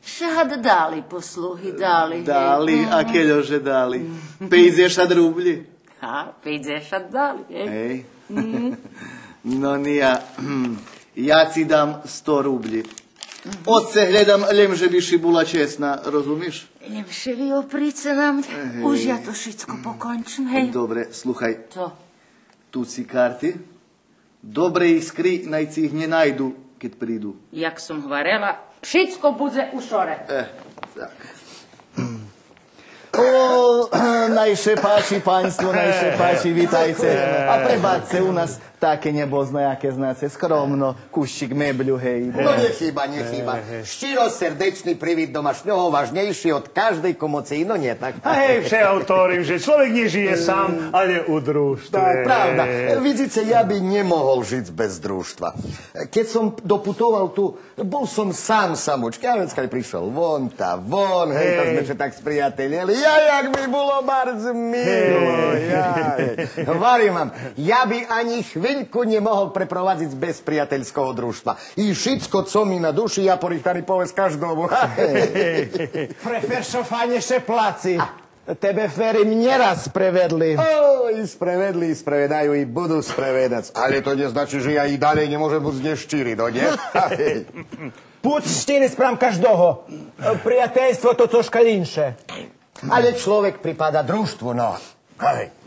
Šad dali posluhy, dali. Dali, a keľože dali? 50 rubli? Ha, 50 dali, hej. No nija, ja ci dam 100 rubli. Otce gledam, lemže biši bula česna, rozumiš? Lemše vi oprice nam, už ja to všetko pokončím, hej. Dobre, sluchaj. Co? Tu si karty. Dobre ich skry, naj si ich nenajdu, keď prídu. Jak som hvarela, všetko bude u šore. Tak. Najše páči, państwo, najše páči, vitajte. A prebáďte, u nás také nebozno, jaké znáte, skromno, kuščik mebľu, hej. No nechýba. Štíro srdečný privíd domašňoho, vážnejší od každej komoci, no nie tak. A hej, vše autorím, že človek nežije sám, ale u družstve. To je pravda. Vidíte, ja by nemohol žiť bez družstva. Keď som doputoval tu, bol som sám samočky. Ja vecka prišiel von, hej, to sme čo tak spriatelili. Jak by bolo bardzo milo. Varím vám, ja by ani chvíľku nemohol preprovádziť bez priateľského družstva. I všetko, co mi na duši, ja porichtari povedz každomu. Prefer, čo fajnejšie placi. Tebe Ferim neraz sprevedli. Sprevedajú i budú sprevedať. Ale to neznačí, že ja i dalej nemôžem buď neštíriť, no nie? Púť 4 sprám každoho. Priateľstvo to troška inše. Ale človek pripada družstvu, no.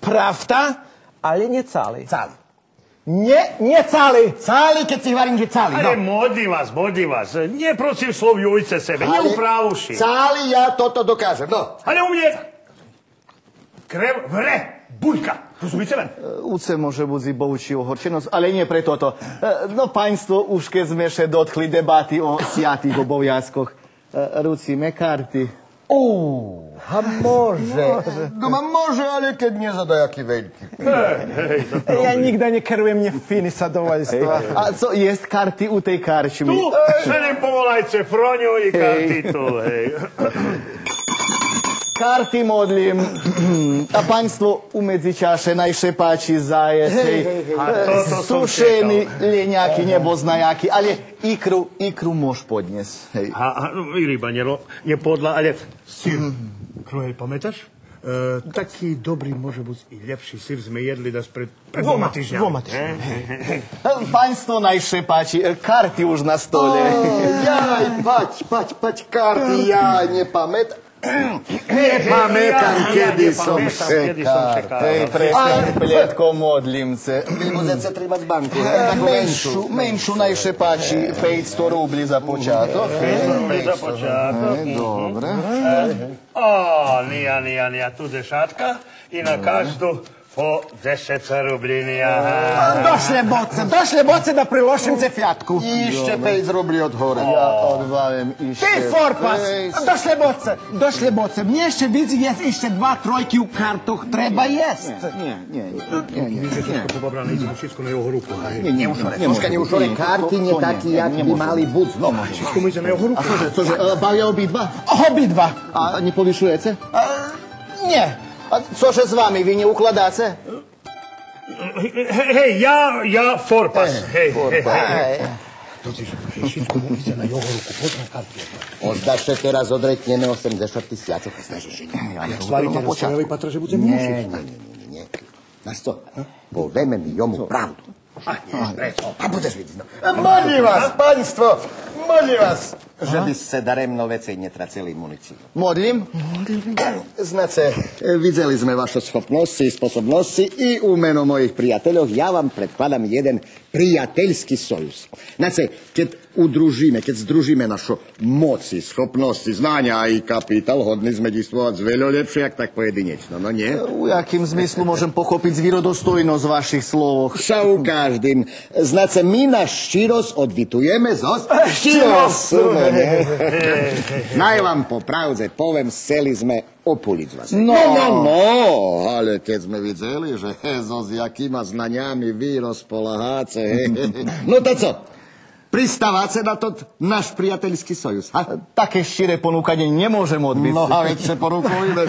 Pravda, ale nie celý. Nie celý. Celý, keď si hovorím, že celý. Ale modlím vás. Neproslovujte sebe, neupravuši. Celý ja toto dokážem, no. Ale u mne krev vre, buľka. Rozumiete len? Uce môže budzi bohuči ohorčenosť, ale nie pre toto. No, państwo, už keď sme še dotkli debaty o siatých oboviazkoch, rucíme karty. A môže. No môže, ale keď nezadá jaký veľký. Ja nikda nekerujem finy sadovaľstva. A co jest karty u tej karčmy? Tu, že nepovolajte Froňu i karty tu, hej. Karty modlím. A państwo u medzičaše najše páči zajec, sušený leňaky, neboznajaky, ale ikru môž podnes. I ryba nepodla, ale sír. Kruhej, pamätáš? Taký dobrý môže byť i lepší sír sme jedli pred 2 týždňami. Państwo najše páči, karty už na stole. Jaj, pať, karty, ja nepamätám. Nepamätám, kedy som šekár. Presne, plietko modlimce. Vy budete trebať z banky, menšu najše páči, 500 rubli za počiatok. 500 za počiatok. Dobre. Nija, tu dešatka i na každú Po 10 rublini, Došle boce da prilošim ce fjatku. Ište 5 rubli od hore. Ja odbavim ište. Ti forpas, došle boce. Mnje še vidzi jest ište 2 trojki u kartoh, treba jest. Nie. Všetko na jeho ruku. Nie ušore karty, nie taki, jak by mali buď znova. Všetko mi ide na jeho ruku. A cože, bavia obidva? Obidva. A nie povyšujete? Nie. A cože s vami, vy ne ukladáte? Hej, ja forpas. Hej. Všetko mu ide na jeho ruku. Pozdrav karty. Ozdaše teraz odretneme 80 000. Snaži ženia. Stvarite na svojoj patra, že budem mušiť. Nie. Znaš co? Poveme mi jomu pravdu. A budeš vidieť. Molim vás, panstvo, že by ste daremno vecej netraceli muníciu. Modlim? Znace, videli sme vaše schopnosti, sposobnosti i u meno mojich prijateljov ja vam predkladam jeden prijateljski sojuz. Znace, keď združíme našo moci, schopnosti, znanja i kapital, hodni sme distvovať veľo lepšie, jak tak pojedynečno, no nie? U jakým zmyslu môžem pochopiť zvirodostojnosť v vašich slovoch? Ša u každým. Znace, my naš ščiros odvitujeme zo ščirosu. Naj vám po pravde povem, chceli sme opuliť vás. No, ale keď sme videli, že so s jakýma znaniami vy rozpolaháce. No to co? Pristáváte na to náš priateľský sojuz, ha? Také širé ponúkanie nemôžem odbyť. No a veď sa porukujme.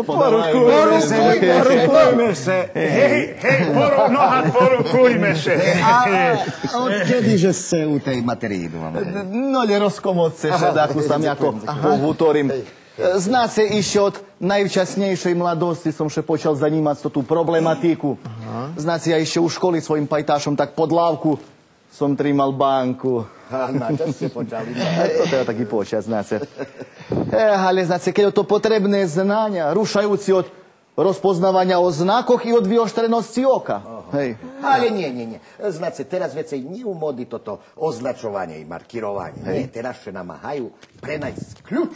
Porukujme sa. Hej, porukujme sa. A odkedyže ste u tej materii? No, nerozkomocce sa, takú sam jako pohutorím. Znáce, ešte od najvčasnejšej mladosti som še počal zanímať tú problematiku. Znáce, ja ešte u školy svojim pajtášom tak pod lávku som trímal banku. Na čas ste počali. To je taký počas, znáce. Ale znáce, keď to potrebné znania, rušajúci od rozpoznávania o znakoch i od vyoštrenosti oka. Hej. Ale nie. Znáce, teraz vecej nie u mody toto označovanie i markirovanie. Nie, teraz še namáhajú prenajsť kľúč.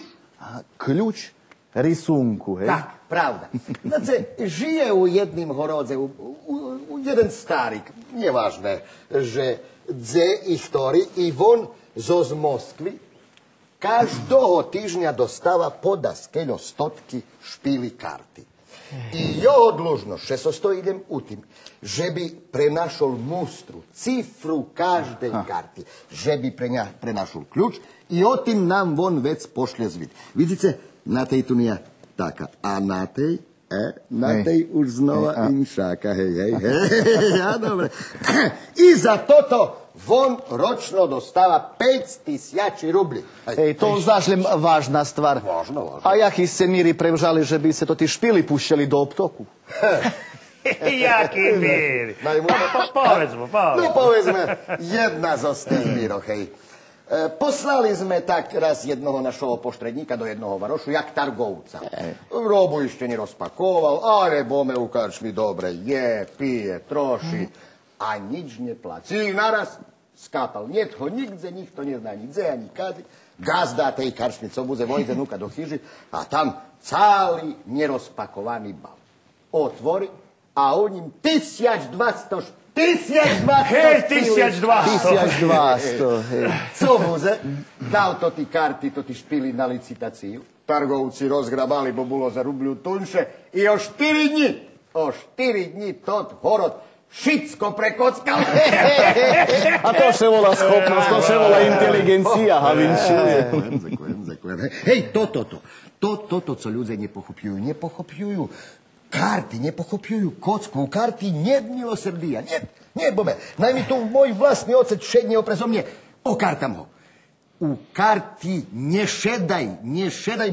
Kľúč rysunku, hej? Tak, pravda. Znáce, žije u jedným horodze, u jeden starik, nevážne, že dze i ktorý i von z Moskvy každého týždňa dostáva podaskeľo stotky špíli karty. I jeho dlužnosť, že so idem u tým, že by prenašol mustru, cifru každej karty, že by prenašol kľúč i o tým nám von vec pošle zvid. Vidíte, na tej tu nie taká, a na tej už znova inšáka, hej. Ja, dobre. I za toto von ročno dostáva 5 000 rubli. Hej, to zašlem vážna stvar. Vážno. A jaký ste míry prevžali, že by sa to tí špily púšťali do obtoku? Jaký mír? Povedzme, jedna zo z tých míroch, hej. Poslali sme tak raz jednoho našeho poštredníka do jednoho varošu, jak targovca. Robu ešte nerozpakoval, ale bome u karčmi dobre je, pije, troši, a nič neplací. Naraz skápal. Niet ho nikde, nikto nezná ani dze, ani kady. Gazda tej karčmi, co bude vojde nuka do chyži, a tam celý nerozpakovaný bal. Otvori, a o ním 1200 Hej, 1200. Co bude? Dal to ty karty, to ty špili na licitáciu. Targovci rozgrabali, bo bolo za rubliu tunše. I o 4 dní tot horod všetko prekockal. A to še volá schopnosť, to še volá inteligencia, Havinčuje. Hej, toto, co ľudia nepochopujú. Karty nepochopujú kocku, karty nie milosrdia. Nie, bome. Najmä tu môj vlastný ocet šedne oprezo mne. Okartam ho. U karty nešedaj,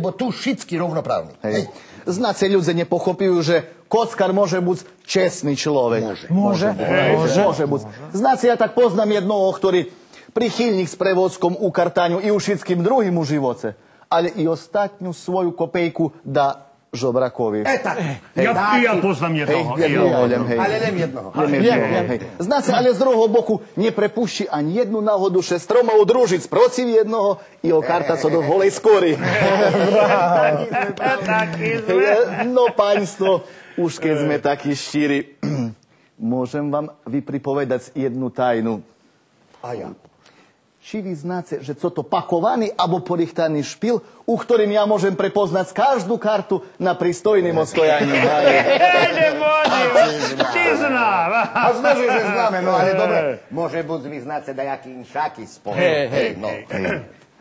bo tu všetky rovnoprávni. Hej. Znáce ľudia nepochopujú, že kockar môže byť čestný človek. Môže byť. Znáce, ja tak poznám jednoho, ktorý prichylník s prevodzkom u kartáňu i u všetkým druhým u živoce, ale i ostatňu svoju kopejku dá žobrakovi. Tak. Ja poznám jednoho. Ale len jednoho. Znáce, ale z druhého boku neprepúšči ani jednu náhodu, že s troma udružiť protiv jednoho i o karta co do holej skory. No, państwo, Už keď sme takí štíri, môžem vám vypripovedať jednu tajnu. A ja? Či vy znáte, že co to pakovaný alebo porichtaný špil, u ktorým ja môžem prepoznať každú kartu na pristojným odstojaní? Ti znam. A znaš že zname, no ali dobre. Može buď vi znáte da jaký šaki spolu.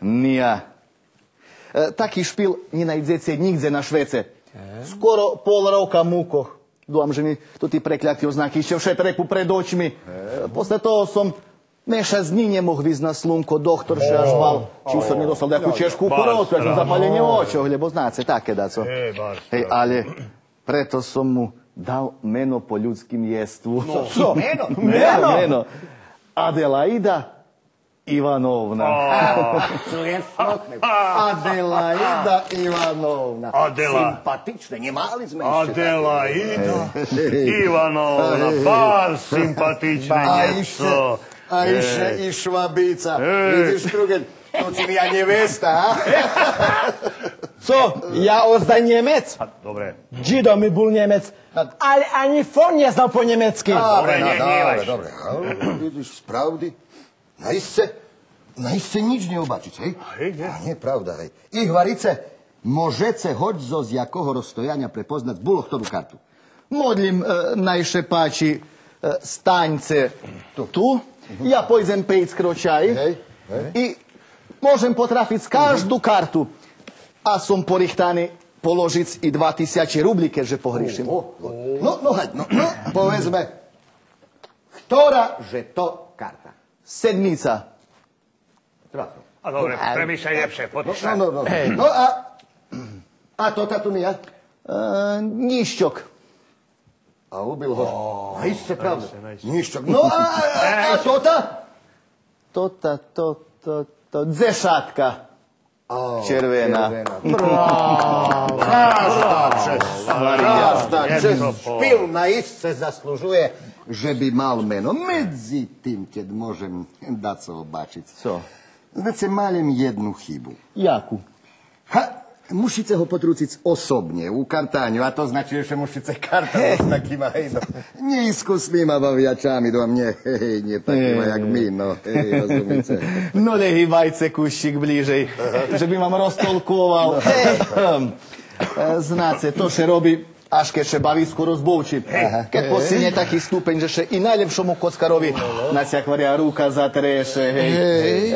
Nija. Taký špil nenajdete nigde na Švece. Skoro pol roka múkoch. Dúfam, že mi tu tí prekľatí oznaky ešte všetrepu pred očmi. Posle toho som mešac dní nemoh vyznať na slunko, doktor še až mal, či som nedostal takú češku porotu, až som zapalenie očov, lebo znáte, také daco. Hej, ale preto som mu dal meno po ľudským jestvu. Co? Meno? Adelaida Ivanovna. Adelaida Ivanovna. Sympatične, nemali sme ešte. Adelaida Ivanovna, bar sympatične nieco. A ešte i švabica. Vidíš, Krugel, to si mi ja nevesta, ha? Co? Ja ozda Nemec? Dobre. Gido mi bol Nemec. Ale ani fon neznal po nemecky. Dobre. Vidíš, spravdi. Naiste nič neobačiť, hej? Nie, pravda, hej. Ich varice, môžete hoď zo z jakoho rozstojania prepoznať bolo ktorú kartu. Modlim najše páči staňce tu. Ja pojdem 5 kročaj i môžem potrafiť každú kartu. A som porichtaný položiť i 2000 rubli, keďže pohríšim. No, povedzme, ktorá že to karta? Sedmica. A dobre, premýšľaj lepšie, poď sa. No a tota tu mi ja? Nišťok. A ubil ho. Najste pravda. Nišťok. No a tota? Tota, dzešátka. Červená. Každá čest. Špil naiste zaslužuje, že by mal meno. Medzi tým, keď môžem dať sa obačiť. Co? Znate, malem jednu chybu. Jakú? Musíte ho potrúciť osobne u kartáňu, a to značí, že musíte kartať s takýma, neiskusnýma baviačami, nie takýma, jak my, rozumíte. No nehýbajte kúšik blížej, že by vám roztolkoval. Znáte, to še robí, až keď še bavísku rozbouči. Keď posíne taký stupeň, že še i najlepšomu kockarovi naciakvaria ruka zatreše,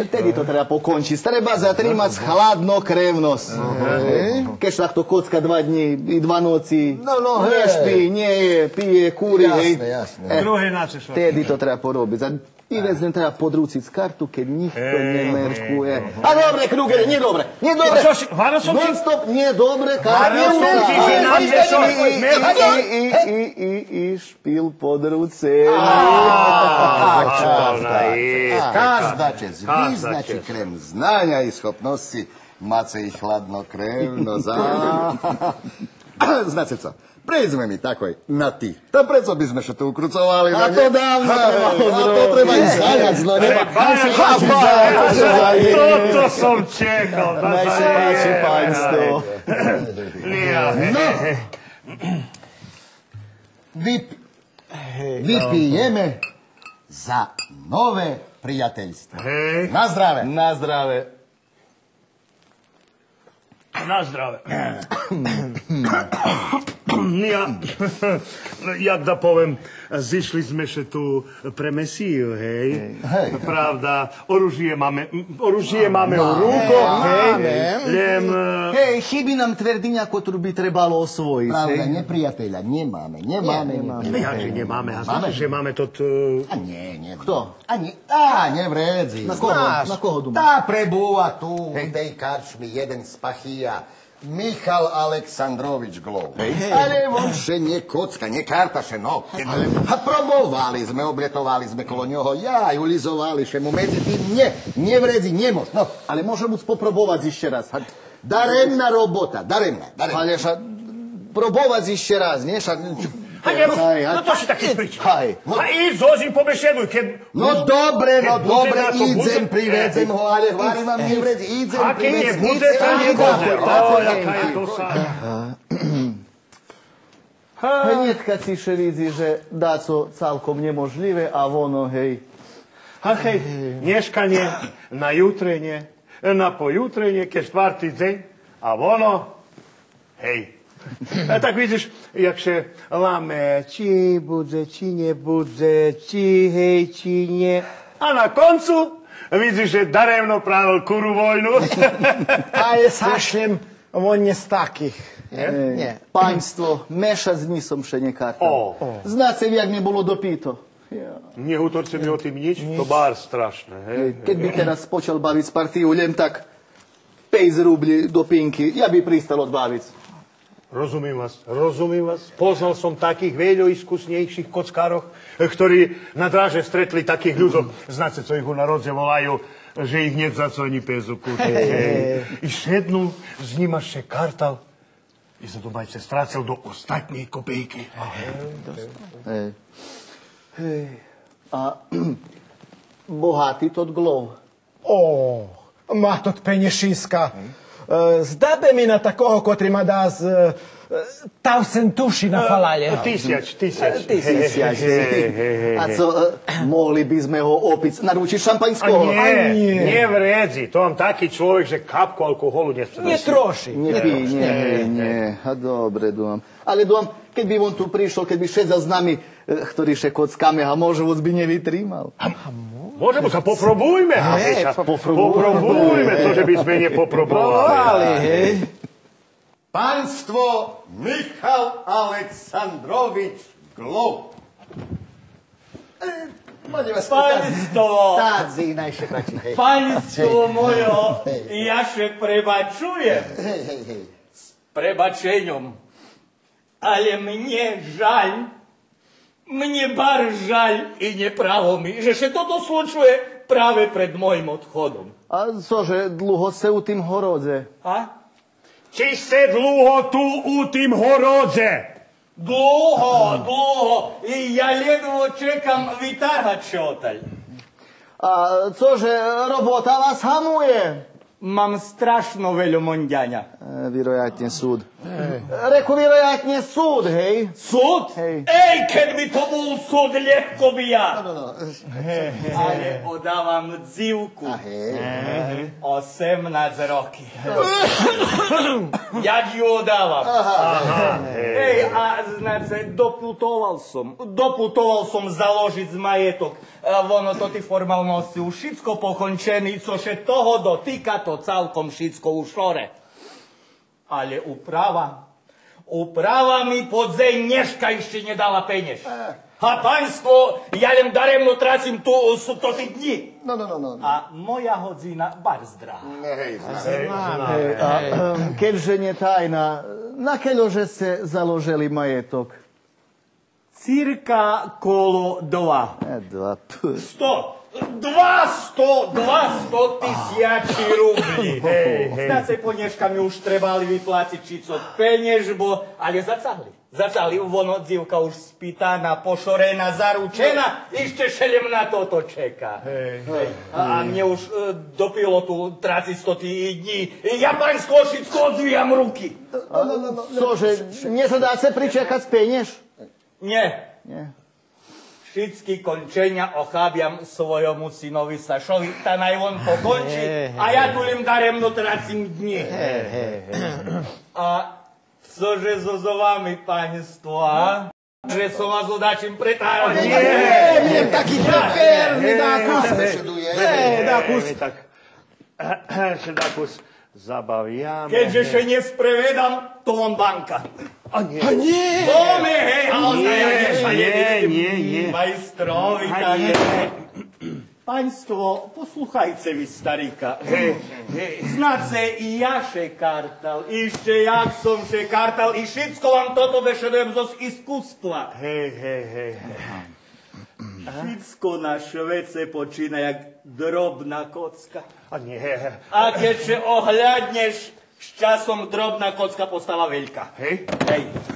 tedy to treba pokončiť. Treba zatrímať chladnokrevnosť. Keď takto kocka 2 dní i 2 noci nešpí, nie je, pije, kúri, Druhé načešlo. Tedy to treba porobiť. I vezmem treba podrúciť kartu, keď nikto nemerkuje. A dobre, Krugere, nie dobre. Non-stop, nie dobre. I špil podrúcený. Každá čest vyznačí krem znania i schopnosti. Máte ich chladnokrevnosť. Znáte co? Prejdeme mi takoj na ty. To preco by sme še tu ukrucovali. A to dávno. A to treba i zaňať. Toto som čekal. Najšie páči pánstvo. Vypijeme za nové priateľstvo. Na zdravé. Na zdravé. Na zdravé. Jak da povem, zišli sme še tu pre Mesiju, hej? Pravda, oružije máme u rukoch, hej? Hej, chybí nám tvrdinja, ktorú by trebalo osvojiť. Pravda, nepriateľa nemáme. Jakže nemáme, a znaš, že máme to... A nie. Kto? Nevredzi. Na koho duma? Tá prebúva tu, v tej karčmi, jeden z Pachija. Michal Aleksandrovič Glov. Ale on še nie kocka, nie karta, še no. A probovali sme, obletovali sme kolo ňoho, ulizovali še mu medzi tým, nevredzi, nemož. No, ale môžem môcť popробovať ešte raz. Daremná robota, daremná. Ale probovať ešte raz, nie? No to si taký spričal. A íď zozím pobešeduj, keď... No dobre, idem, privezem ho, ale hvárim vám nevredzi, idem, privezem. Nebude, to nebude. Hneď kad si še vidí, že daco celkom nemožlivé a ono, hej. Hej, neškanie na jutrenie, na pojutrenie, ke štvrtý deň a ono, hej. Tak vidíš, jakže lame, či bude, či nebude, či hej, či nie. A na koncu vidíš, že daremno pravil kuru vojnu. A je sašljem, on nie z takých. Nie. Państwo, mešac dní som še nekartal. Znáte, jak mi bolo dopito. Nehutorce mi o tým nič, to bár strašné. Keď by teraz počal baviť z partiu len tak 5 rubli do pinky, ja by pristal odbaviť. Rozumím vás. Poznal som takých veľa iskusnejších kockárov, ktorí na dráže stretli takých ľudov. Znáte, co ich u narodze volajú, že ich nie za co ani pezu kúte. I šednú, z nima še kartal. I za to majce strácel do ostatnej kopejky. A bohatý tot glov. Má tot penješinska. Zdabe mi na takoho, kotri ma dá z tausen tuši na falaje. Tisjač. A co, mohli by sme ho opiť naručiť šampanjského? Nie vredzi. To vám taký človek, že kapku alkoholu nechce. Nie troši. Nie. A dobre, dúfam. Ale dúfam, keď by on tu prišiel, keď by šedzal s nami, ktorý še kockáme a možno vôbec by nevytrímal. Môžeme sa poprobujme. Poprobujme to, že by sme nepoprobovali. Pánstvo Michal Aleksandrovič Glov. Państwo mojo, ja się prebaczuję. Z prebaczeniem. Ale mnie żal, mnie bardzo żal i nieprawo mi, że się to dosłuchuje prawie przed moim odchodem. A cože, dlho se u tým horodze? Či se dlho tu u tým horodze? Dlho. I ja ledwo czekam wytargać się otal. A cože, robota vás hamuje? Mam straszno veľa mondiania. Vyrojatne súd. Reku vyrojatne súd, hej? Súd? Ej, keď by to bol súd, ľahko by ja. Ale odávam dzivku. 18 roky. Jak ju odávam? Ej, a znáte, doputoval som založiť z majetok. Ono to tí formalnosti už všetko pokončený, cože toho dotýka, to celkom všetko už šore. Ale uprava mi podzej dneška ešte nedala peněž. A państwo, ja len daremno tracím to ty dni. No. A moja hodzina barzdra. Keďže nie tajná, na keľože ste založili majetok? Cirka kolo 200 tisíci rubli. Znáce poneška mi už trebali vypláciť čico peněžbo, ale zacahli. Ono dzivka už spýtaná, pošorená, zaručená, ešte šelem na toto čeká. A mne už dopilo tu 300 dní. Ja paňsko všetko odzvíjam ruky. Cože, nezadáce pričekať peněž? Nie. Všetky končenia ochábiam svojomu synovi Sašovi, tá naj on pokončí a ja tu len daremno tracím dni. A cože so vami, państwo, a? Že som vás odačím pretárať? Nie, taký preférny dákus. Dákus zabaviame. Keďže še nesprevedam, to vám banka. A nie. Dome, hej, a oznajaně sa jediným majstrovi. Państwo, posłuchajcie mi, starika. Znáce, i ja šekartal, ešte jak som šekartal, i všetko vám toto vešedujem zo iskustva. Všetko na švece počína jak drobná kocka. A keďže ohľadneš, s časom drobná kocka postala veľká.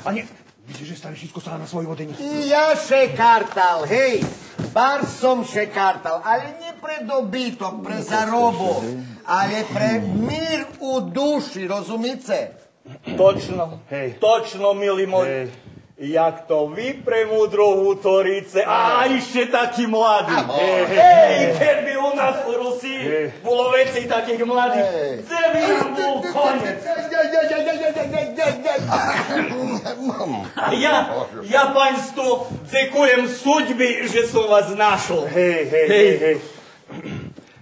A nie, vidíš, že starý všetko stále na svoj vodení. Ja šekartal, hej. Bar som šekartal, ale nie pre dobytok, pre zarobok, ale pre mír u duši, rozumíte? Točno, milý môj. jak to vypremú druhú Torice a ešte taký mladý. Hej, keby u nás v Rusii bolo veci takých mladých, celý bol konec. Ja państwu dziękuję судьбі, že som vás našol. Hej.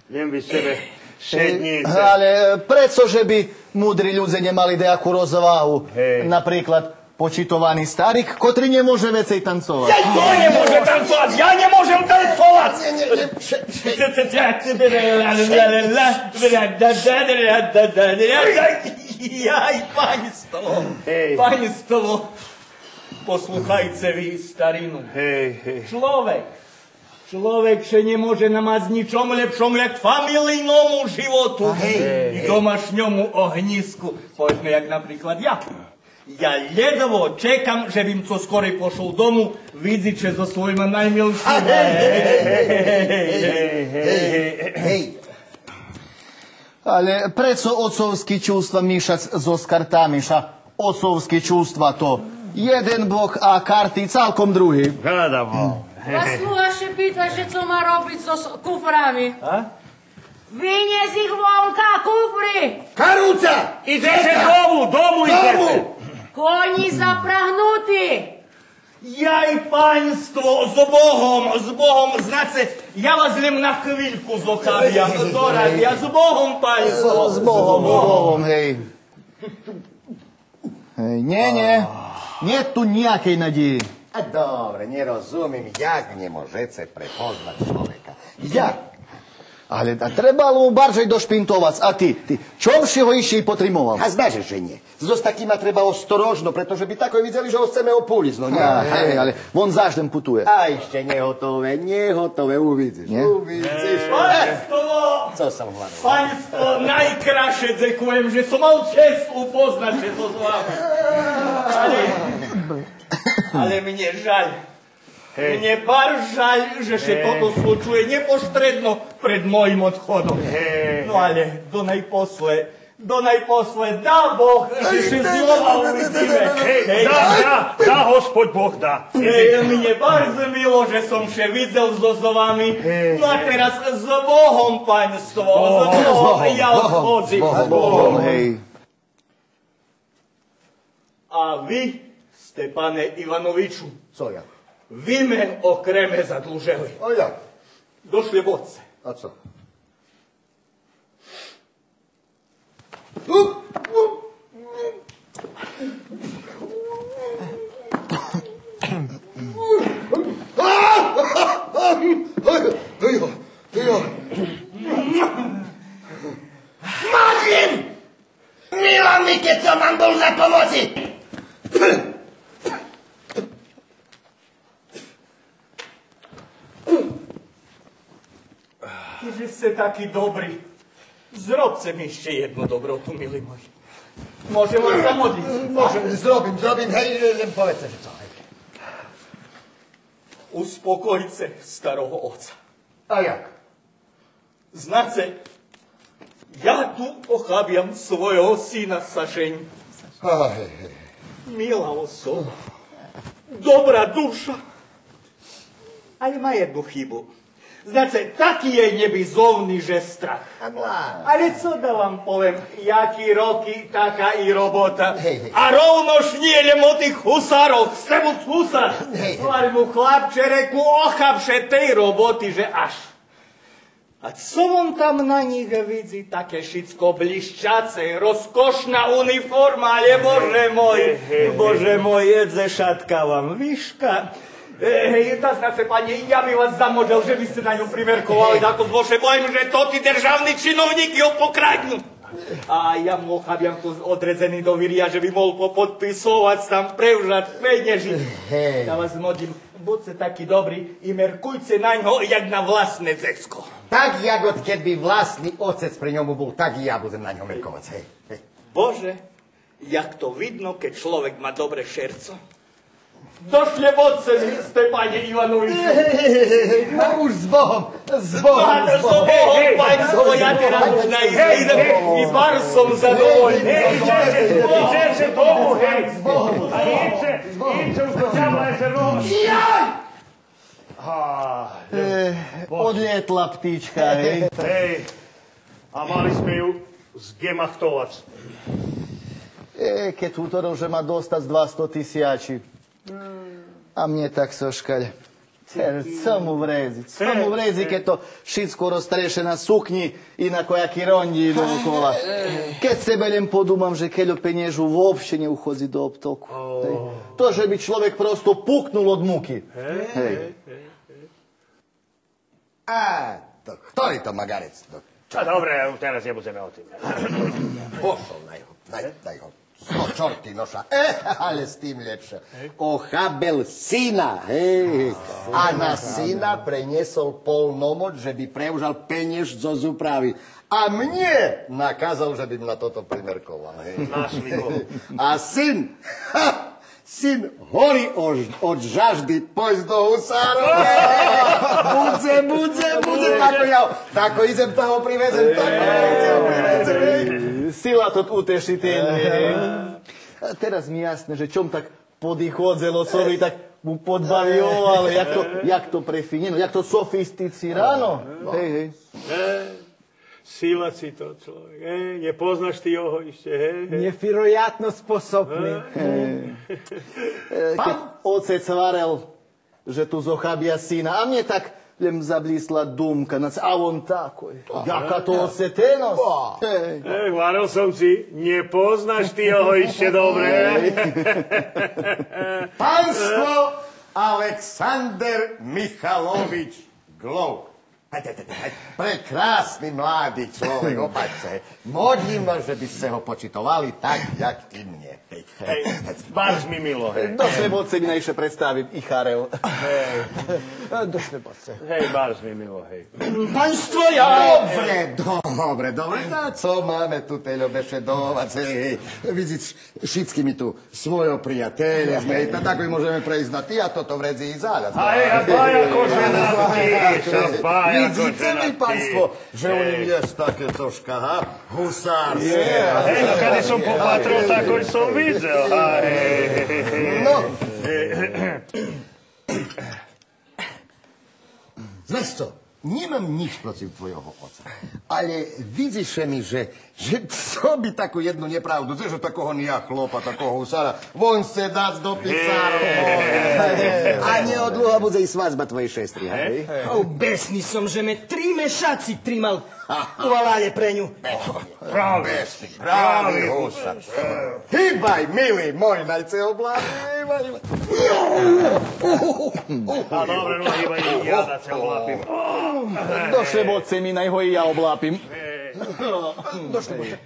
Jem by sebe šednice. Ale pretože by múdri ľudia nemali nejakú rozvahu? Napríklad počitovaný starik, ktorý nemôže vecej tancovať. Kto nemôže tancovať? Ja nemôžem tancovať! Jaj, państwo, posłuchajcie vy starinu. Človek še nemôže namať ničom lepšom, jak familijnomu životu i domašnjomu ohnisku. Povedzme, jak napríklad ja. Ja ledvo čekam, že bym co skorej pošol domu, vidiče so svojima najmilšíma. Hej. Ale preco ocovské čústva míšať so skartami, ocovské čústva to jeden bok a karty celkom druhý. Вас слушай, пýta, že co má robiť so kuframi. Vynies ich vonka, kufry! Karuca! Idete domu idete! Коні запрагнуті! Jaj, państwo, z Bogom, znacie, ja was lim na chwilku zochawiam, ja z Bogom, państwo. Z Bogom, hej. Nie tu nejakej nadії. A dobre, nerozumiem, jak nemôžete prepoznať človeka. Jak? Ale trebalo mu bardziej došpintovať. A ty, čom si ho ešte potrimoval? A znaš, že nie. S takýma treba ostrožno, pretože by tako videli, že ho chceme opúliť. No, hej, ale on záždem putuje. A ešte nehotové, uvidíš. Co som hľadal? Państwo, najkrajšie dziękujem, že som mal čest upoznať się so s vami. Ale mne žaľ. Mne bar žaľ, že sa toto slučuje nepoštredno pred mojim odchodom. No ale do najposle, dá Boh, že sa znova uvidíme. Dá, Hospod Boh dá. Mne bardzo milo, že som sa videl so vami. No a teraz s Bohom, państwo, s Bohom, ja odchodzím. S Bohom, hej. A vy, Stepane Ivanoviču, co ja? Vy men okreme zadlužili. A jak? Došli vodce. A co? Madlin! Mila mi, keď som vám bol na pomoci! Že ste taký dobrý. Zrobce mi ešte jednu dobrotu, milí moji. Môžem vás zamodliť? Môžem, zrobím, hej, len povedzte, že co. Uspokojte staroho otca. A jak? Znáte, ja tu pochábiam svojho syna Sašeň. Milá osoba, dobrá duša, ale má jednu chybu. Znáte, taký je nebizovný, že strach. Ale co da vám poviem, jaký roky, taká i robota. A rovnož nie len o tých husároch, sebu husár. Ale mu chlapče reku, ochabše tej roboty, že až. A co on tam na nich vidí, také šicko blišťace, rozkošná uniforma, ale bože môj, jedze šatka vám vyška. Znáte, pani, ja by vás zamodlil, že by ste na ňu primerkovali, ako zlože, bojím, že to tí državní činovníky ho pokradnú. A ja mu ochábiam tu odredzený do viria, že by mohol popodpisovať tam prevžať penieži. Ja vás modlím, buďte takí dobrí i merkujte na ňo, jak na vlastné decko. Tak, jak odkiaľ by vlastný otec pri ňomu bol, tak i ja budem na ňo merkovať. Bože, jak to vidno, keď človek má dobré šerco. Došli vodce mi, Stepane Ivanoviču. No už s Bohom, s Bohom. S Bohom, paňstvo, ja teraz už najdem i bar som zadovoľný. Idete domu, hej. A idete už do ďabla je zernoho. Jaj! Odlietla ptička, hej. Hej, a mali sme ju zgemachtovať. Keď útorov, že má dostať z 200 000. A mne tak soškaľ. Co mu vrezi, keď to všetko roztreše na sukni i na kojaký rondí dookola. Keď sebe len podúmam, že keľo peniežu vôbšte neuchodzi do obtoku. To, že by človek prosto puknul od muky. Ktorý to magarec? Dobre, teraz nebudeme o tým. Pošol na jeho, daj ho. No, čorty noša. Ale s tým lepšie. Ochabel syna, hej. A na syna preniesol polnomoc, že by preužal peniež zo zúpravy. A mne nakázal, že by na toto primerkoval, hej. Našli ho. A syn horí od žaždy, pojď do husárov. Budze, tako idem toho privezem, Sila to utešiteľ. A teraz mi jasné, že čom tak podýchodzelo sovi, tak mu podbavilo, ale jak to prefineno, jak to sofisticirano. Hej. Sila si to človek, nepoznáš ty jeho ešte, hej. Neverojatno sposobný. Keď otec varel, že tu zochabia syna, a mne tak len zablísla dumka, a on takoj. Jaká to osetenosť. Varel som si, nepoznáš ty jeho ešte dobre. Pánstvo Alexander Michalovič Glov. Prekrásny mladý človek, opačte. Modlím vás, že by ste ho počítovali tak, jak i mne. Barž mi milo, hej. Došle vodce mi najšie predstaviť ich harel. Došle vodce. Hej, barž mi milo, hej. Pánstvo, ja! Dobre. No, co máme tu teľobeše dovať, hej. Vidíš, všetky mi tu svojho priateľa sme, tak môžeme prejsť na ty a toto vredzi i záľad. Hej, a daj akože na ty, vidíte mi, pánstvo, že u ním je také troška, husárske. Hej, no kedy som popatrol, tak už som videl. No. Znaš co, nemám nič proti tvojho oca, ale vidíš mi, že co by takú jednu nepravdu, že takého nia chlopa, takého husára, von chce dať do pisárov. A neodluho bude i svadba tvojej šestry, hej? Besný som, že me 3 mešaci trimal uvalále pre ňu. Pravý husar. Hýbaj, milý môj, najce oblápi, hýbaj. A dobre, no hýbaj, ja da se oblápim. Došle vodce mi, naj ho i ja oblápim. Došle vodce.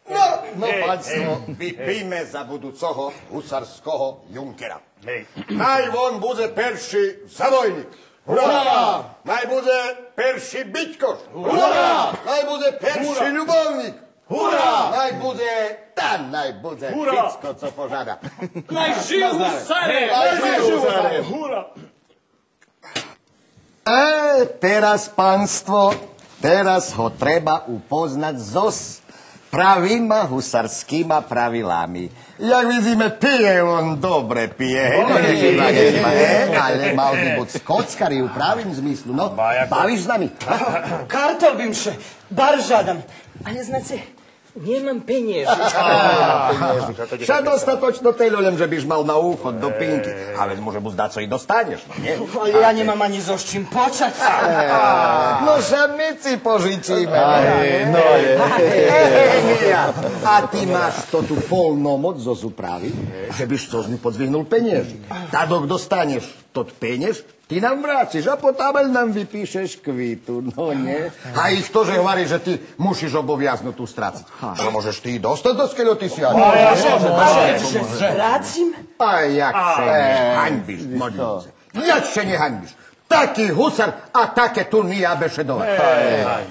No, pánstvo, vypijme za budúcoho husarského junkera. Naj on bude perší zabojník. Hurá! Naj bude perší byťkoš. Hurá! Naj bude perší ľubovník. Hurá! Naj bude všetko, co požada. Naj žijú husare! Hurá! Teraz, pánstvo, teraz ho treba upoznať so pravýma husarskýma pravilami. Jak vidíme, pije on dobre, pije. Ale mal by buď skockari u pravým zmyslu. No, bavíš s nami? Kartol bym še, bar žadam. Ale znace, nemám penieži. Však dostatočno teľolem, že byš mal na úchod do pinky. Ale môže mu zdať, co i dostaneš, no nie? Ale ja nemám ani zo s čím počať. No, že my si požičíme. A ty máš to tu polnomoc zo zúpravy, že byš to z ňu podzvihnul penieži. Tadok dostaneš tot peniež, ty nám vrátiš a potom nám vypíšeš kvitu, no nie? A ich to, že hovorí, že ty musíš oboviaznu tu stráciť. Ale môžeš ty dostať do skeľo, ty si ani. Vrácim? A jakže nehaňbíš, modlíce. Jakže nehaňbíš. Taký husar a také tu nie bešedovať.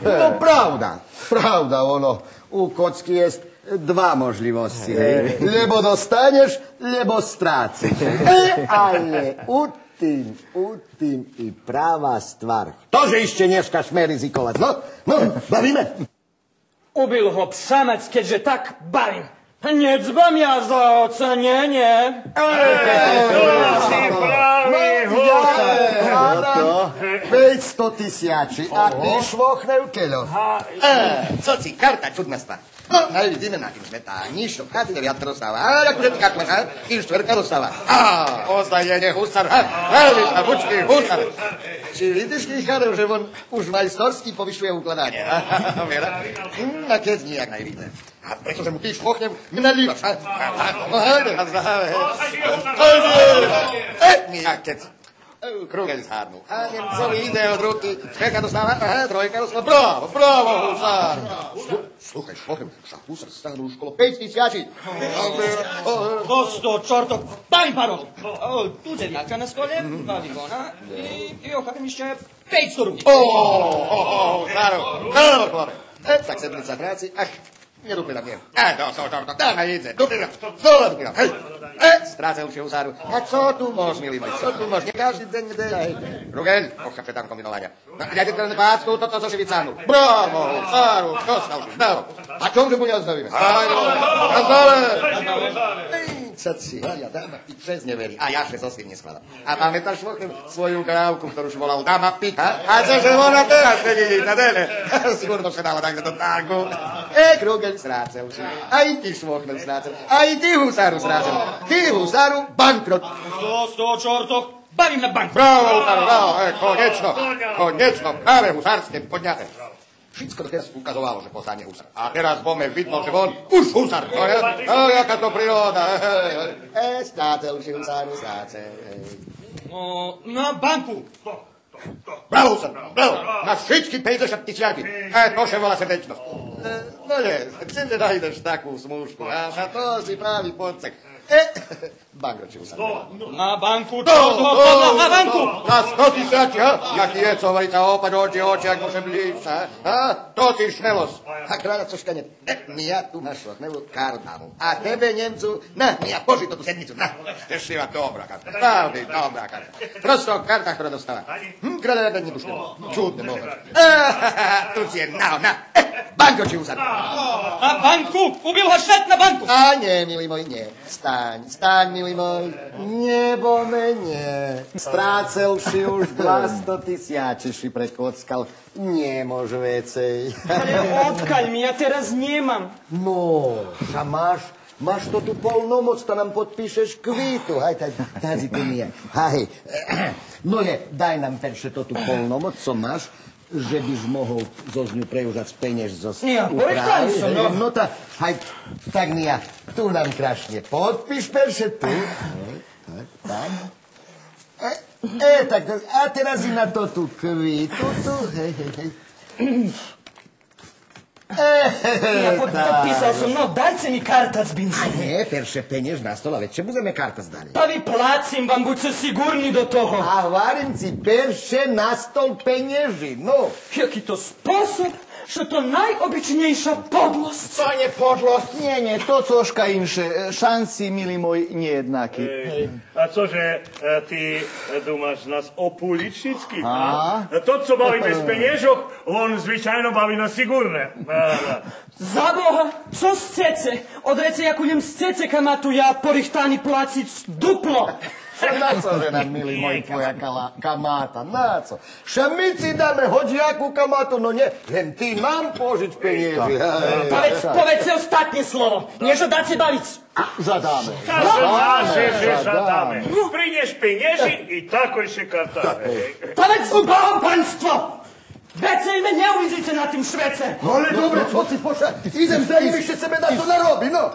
No pravda, ono, u kocky jest dva možlivosti. Lebo dostaneš, lebo stráciš. Ale u tým i práva stvar. Tože ešte dneska šme rizikovať. No, bavíme. Ubil ho psamec, keďže tak barím. Necbam ja za ocenenie. Si pravý husar. 500 000 a ty švochne u keľo. Co si, karta čudnastva. No, aj vidíme na tým smetání, što vchází 9 dostáva. A akože týka klecha, i 4 dostáva. Ozdajenie husar, veľmi pavučký husar. Či vidíš, Kicharev, že on už majstorský povyšuje ukladanie. A keď nijak najvíte. A pretože mu ty švochne, nalívaš. Hajde, nijak keď. Krugel zhárnu. A Nemcovi ide od ruky. Čeka dostáva, trojka dostáva. Bravo, husár. Sluchaj, švochne, však husar stáhnu už kolo 5 000. Dosto, čorto, pani parol. Tu deviatka na stole, 2 vigona i okradem ešte 500 rubí. Záro, chlore. Tak sedmica práci, nedúpli na mne. Čorto, dáme ide. Dúpli na. Strácel už husáru. A co tu môž, milý môj, co tu môž? Nie každý deň dej. Rugel, ocha tam kombinovania. Hľadte ten pácku, toto zo šivicánu. Bravo, husáru, dostal už, bravo. A čomže mu neozdravíme? Hajde, nazdole. Caci, ja dáma pik 6 neverí. A ja 6 osým neskladám. A pamätáš svoju krávku, ktorú už volal dáma pik? A čože ona teraz vedí, na dele? Sigurno sa dala takto do tárku. Krugel strácel. Aj ty švochnem strácel. Aj ty husáru strácel. Ty husáru bankrot. Dosto, čorto, bavím na bank. Bravo, konečno, práve husárske podňate. Všetko teraz ukazovalo, že postane husar. A teraz bome vidno, že on už husar. Jaká to príroda. Strácel si husáru, strácel. Na banku. Bravo, husar, bravo. Na všetky 50 000. To še volá srdečnosť. No nie, kde najdeš takú smúšku? A to si pravý podcek. Bankrot, či husar. Na banku, na banku. Na 100 000, jaký je, co vejca opad oči, ak môžem líšť, to si šmelosť. A kráľa, co škanet, ja tu máš šlochnevu kartánu. A tebe, Nemcu, ja poži to tú sedmicu, štešlivá dobrá karta. Pravdy, dobrá karta. Prosto karta, ktorá dostáva. Kráľa, ja nebušne, čudne môže. Tu si je, bankrot, či husar. Na banku, ubil ho švet na banku. A nie, milý môj, nie. Staň, milý môj, nebo mene. Strácel si už 200 000, či prekockal. Nemôž vecej. Ale odkaľ mi, ja teraz nemám. No, a máš to tu polnomoc, to nám podpíšeš kvítu. Haj, tazi tu nie. Haj, no je, daj nám perše to tu polnomoc, co máš, že byš mohol zo ňu preužať peniež zo upravi. No haj, tak Nia, tu nám krašne podpíš perše tu. Tak. Tak, a teraz i na to tu kvítu, tu, hej. Ja podpísal som, no dajte mi kartac, Binšu. A nie, perše peniež na stole, veď čo budeme kartac dali? Pa vyplácim vám, buďte sigurni do toho. A varim si perše na stol penieži, no. Jaký to spôsob, že to najobyčnejšia podlosť. To nie podlosť, nie, to cožka inše. Šanci, milý môj, nejednaký. A cože, ty dumaš nás opuličnicky? To, co baví bez peniežok, on zvyčajno baví na sigurne. Za Boha, co scece? Odrece, jak udem scece kamatu, ja porichtáni placiť duplo. Na co, že nám, milý môj, tvoja kamáta? Na co? Ša my si dáme hoďakú kamátu, no nie, len ty nám požiť peniazy. Povedz ostatné slovo, než ho dáte baviť. Zadáme. Zadáme. Prineš peniazy i tako ešte kartáme. Povedz Bohom, panstvo! Vecej me neuvidíte na tým švece. No ale dobre, co si poša, idem za ním ešte sebe na to narobí, no.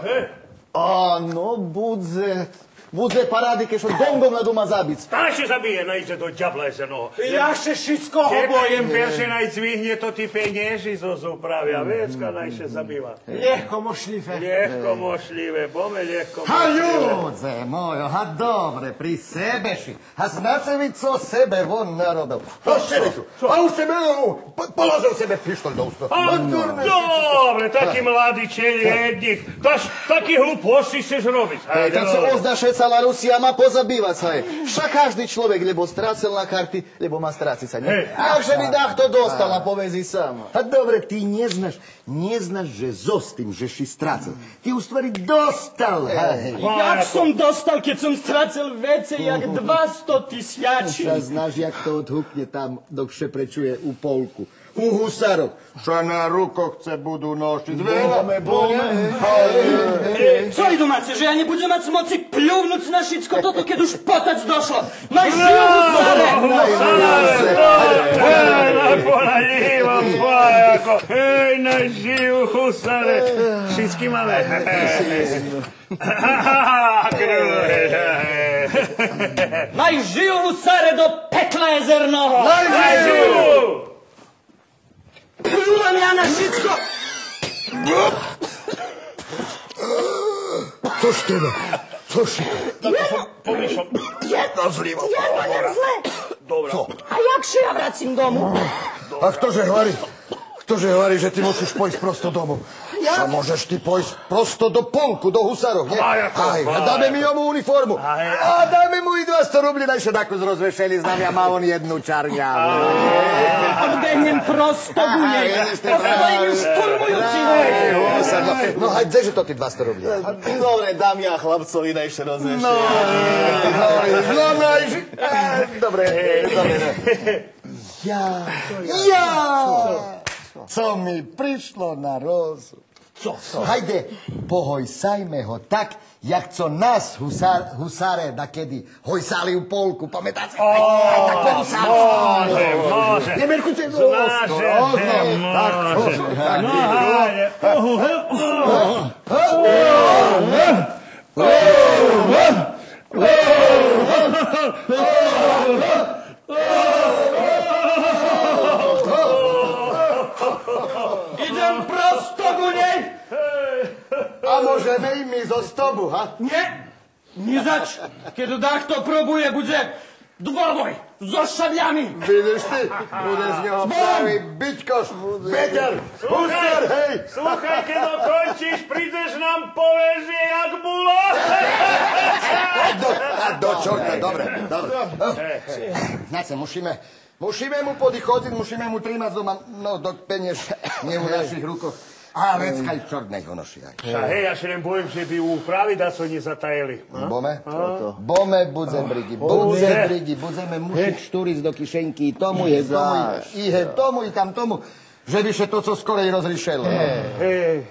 Áno, budze. Bude parády, keď dongom na doma zabic. Tá še zabije, najde do ďabla zeno. Ja še všetko ho bojím. Perše najcvihne to ty penieži zo zupravia. Vecka najše zabýva. Ľahko mošlivé. Ľahko mošlivé, bome ľahko mošlivé. Ha ľudze mojo, ha dobre, pri sebe ši. Ha znáte mi, co sebe von narobil. To šerifu. A už sebe položil sebe pištolj do ústa. Dobre, taký mladý čeliednik. Taký hlúposti chceš robiť. Kad se ozdaše celá Rusija má pozabívať sa. Však každý človek, lebo strácel na karty, lebo má stráciť sa. Jakže mi dach to dostal a povezi sám. A dobre, ty neznaš, že zo s tým, že si strácel. Ty už stvari dostal. Jak som dostal, keď som strácel vece, jak 200 000. Sa znáš, jak to odhukne tam, dok še prečuje u polku. U husarok. Čo na rukovce budú nosiť. Co i domáce, že ja nebudem mať moci pľúvnuť na všetko toto, keď už potec došlo. Maj žijú husare! Hej, na žijú husare! Všetky máme. Maj žijú husare do pekla jezernoho! Maj žijú! Plúvam ja na všetko! Což teda? Což to? Jedno zle. Dobre. A jakže ja vracím domu? A ktože hovorí, že ty musíš pojsť prosto domov? A môžeš ty pojsť prosto do polku, do husarov, nie? A dáme mi jomu uniformu. A dáme mu i 200 rubli, najšie takú zrozvešeli, znam ja, má on jednu čarňavu. Odbehnem prosto do nej. Ostojím ju šturmujúci. No haj, kdeže to ty 200 rubli? Dobre, dám ja chlapcovi najšie rozvešeli. No najšie. Dobre. Ja. Co mi prišlo na rozum. Hajde, pohojsajme ho tak, jak co nás husare dakedy hojsali u polku, pamätáte? Tak pohojsali. Môže. Nemerkujte to. Idem prosto do nej. A môžeme i my zo stobu, ha? Nie, nizač. Keď dachto probuje, bude dvoboj so šabiami. Vidíš ty, bude z neho pravý byťkoš, veter, husar, hej. Sluchaj, keď dokončíš, prídeš nám povežie, jak bolo. A do čorta, dobre. Znáce, musíme mu podichodiť, musíme mu trímať doma, no do penieš, nie v našich rukoch. A veckaj čort nech ho noší aj. A hej, ja sa len bojím, že by u pravi da so nie zatajeli. Bome, budzem brigi, budzeme mušiť štúriť do kišenky, tomu je, tomu i tam tomu, že by še to, co skorej rozrišelo. Hej.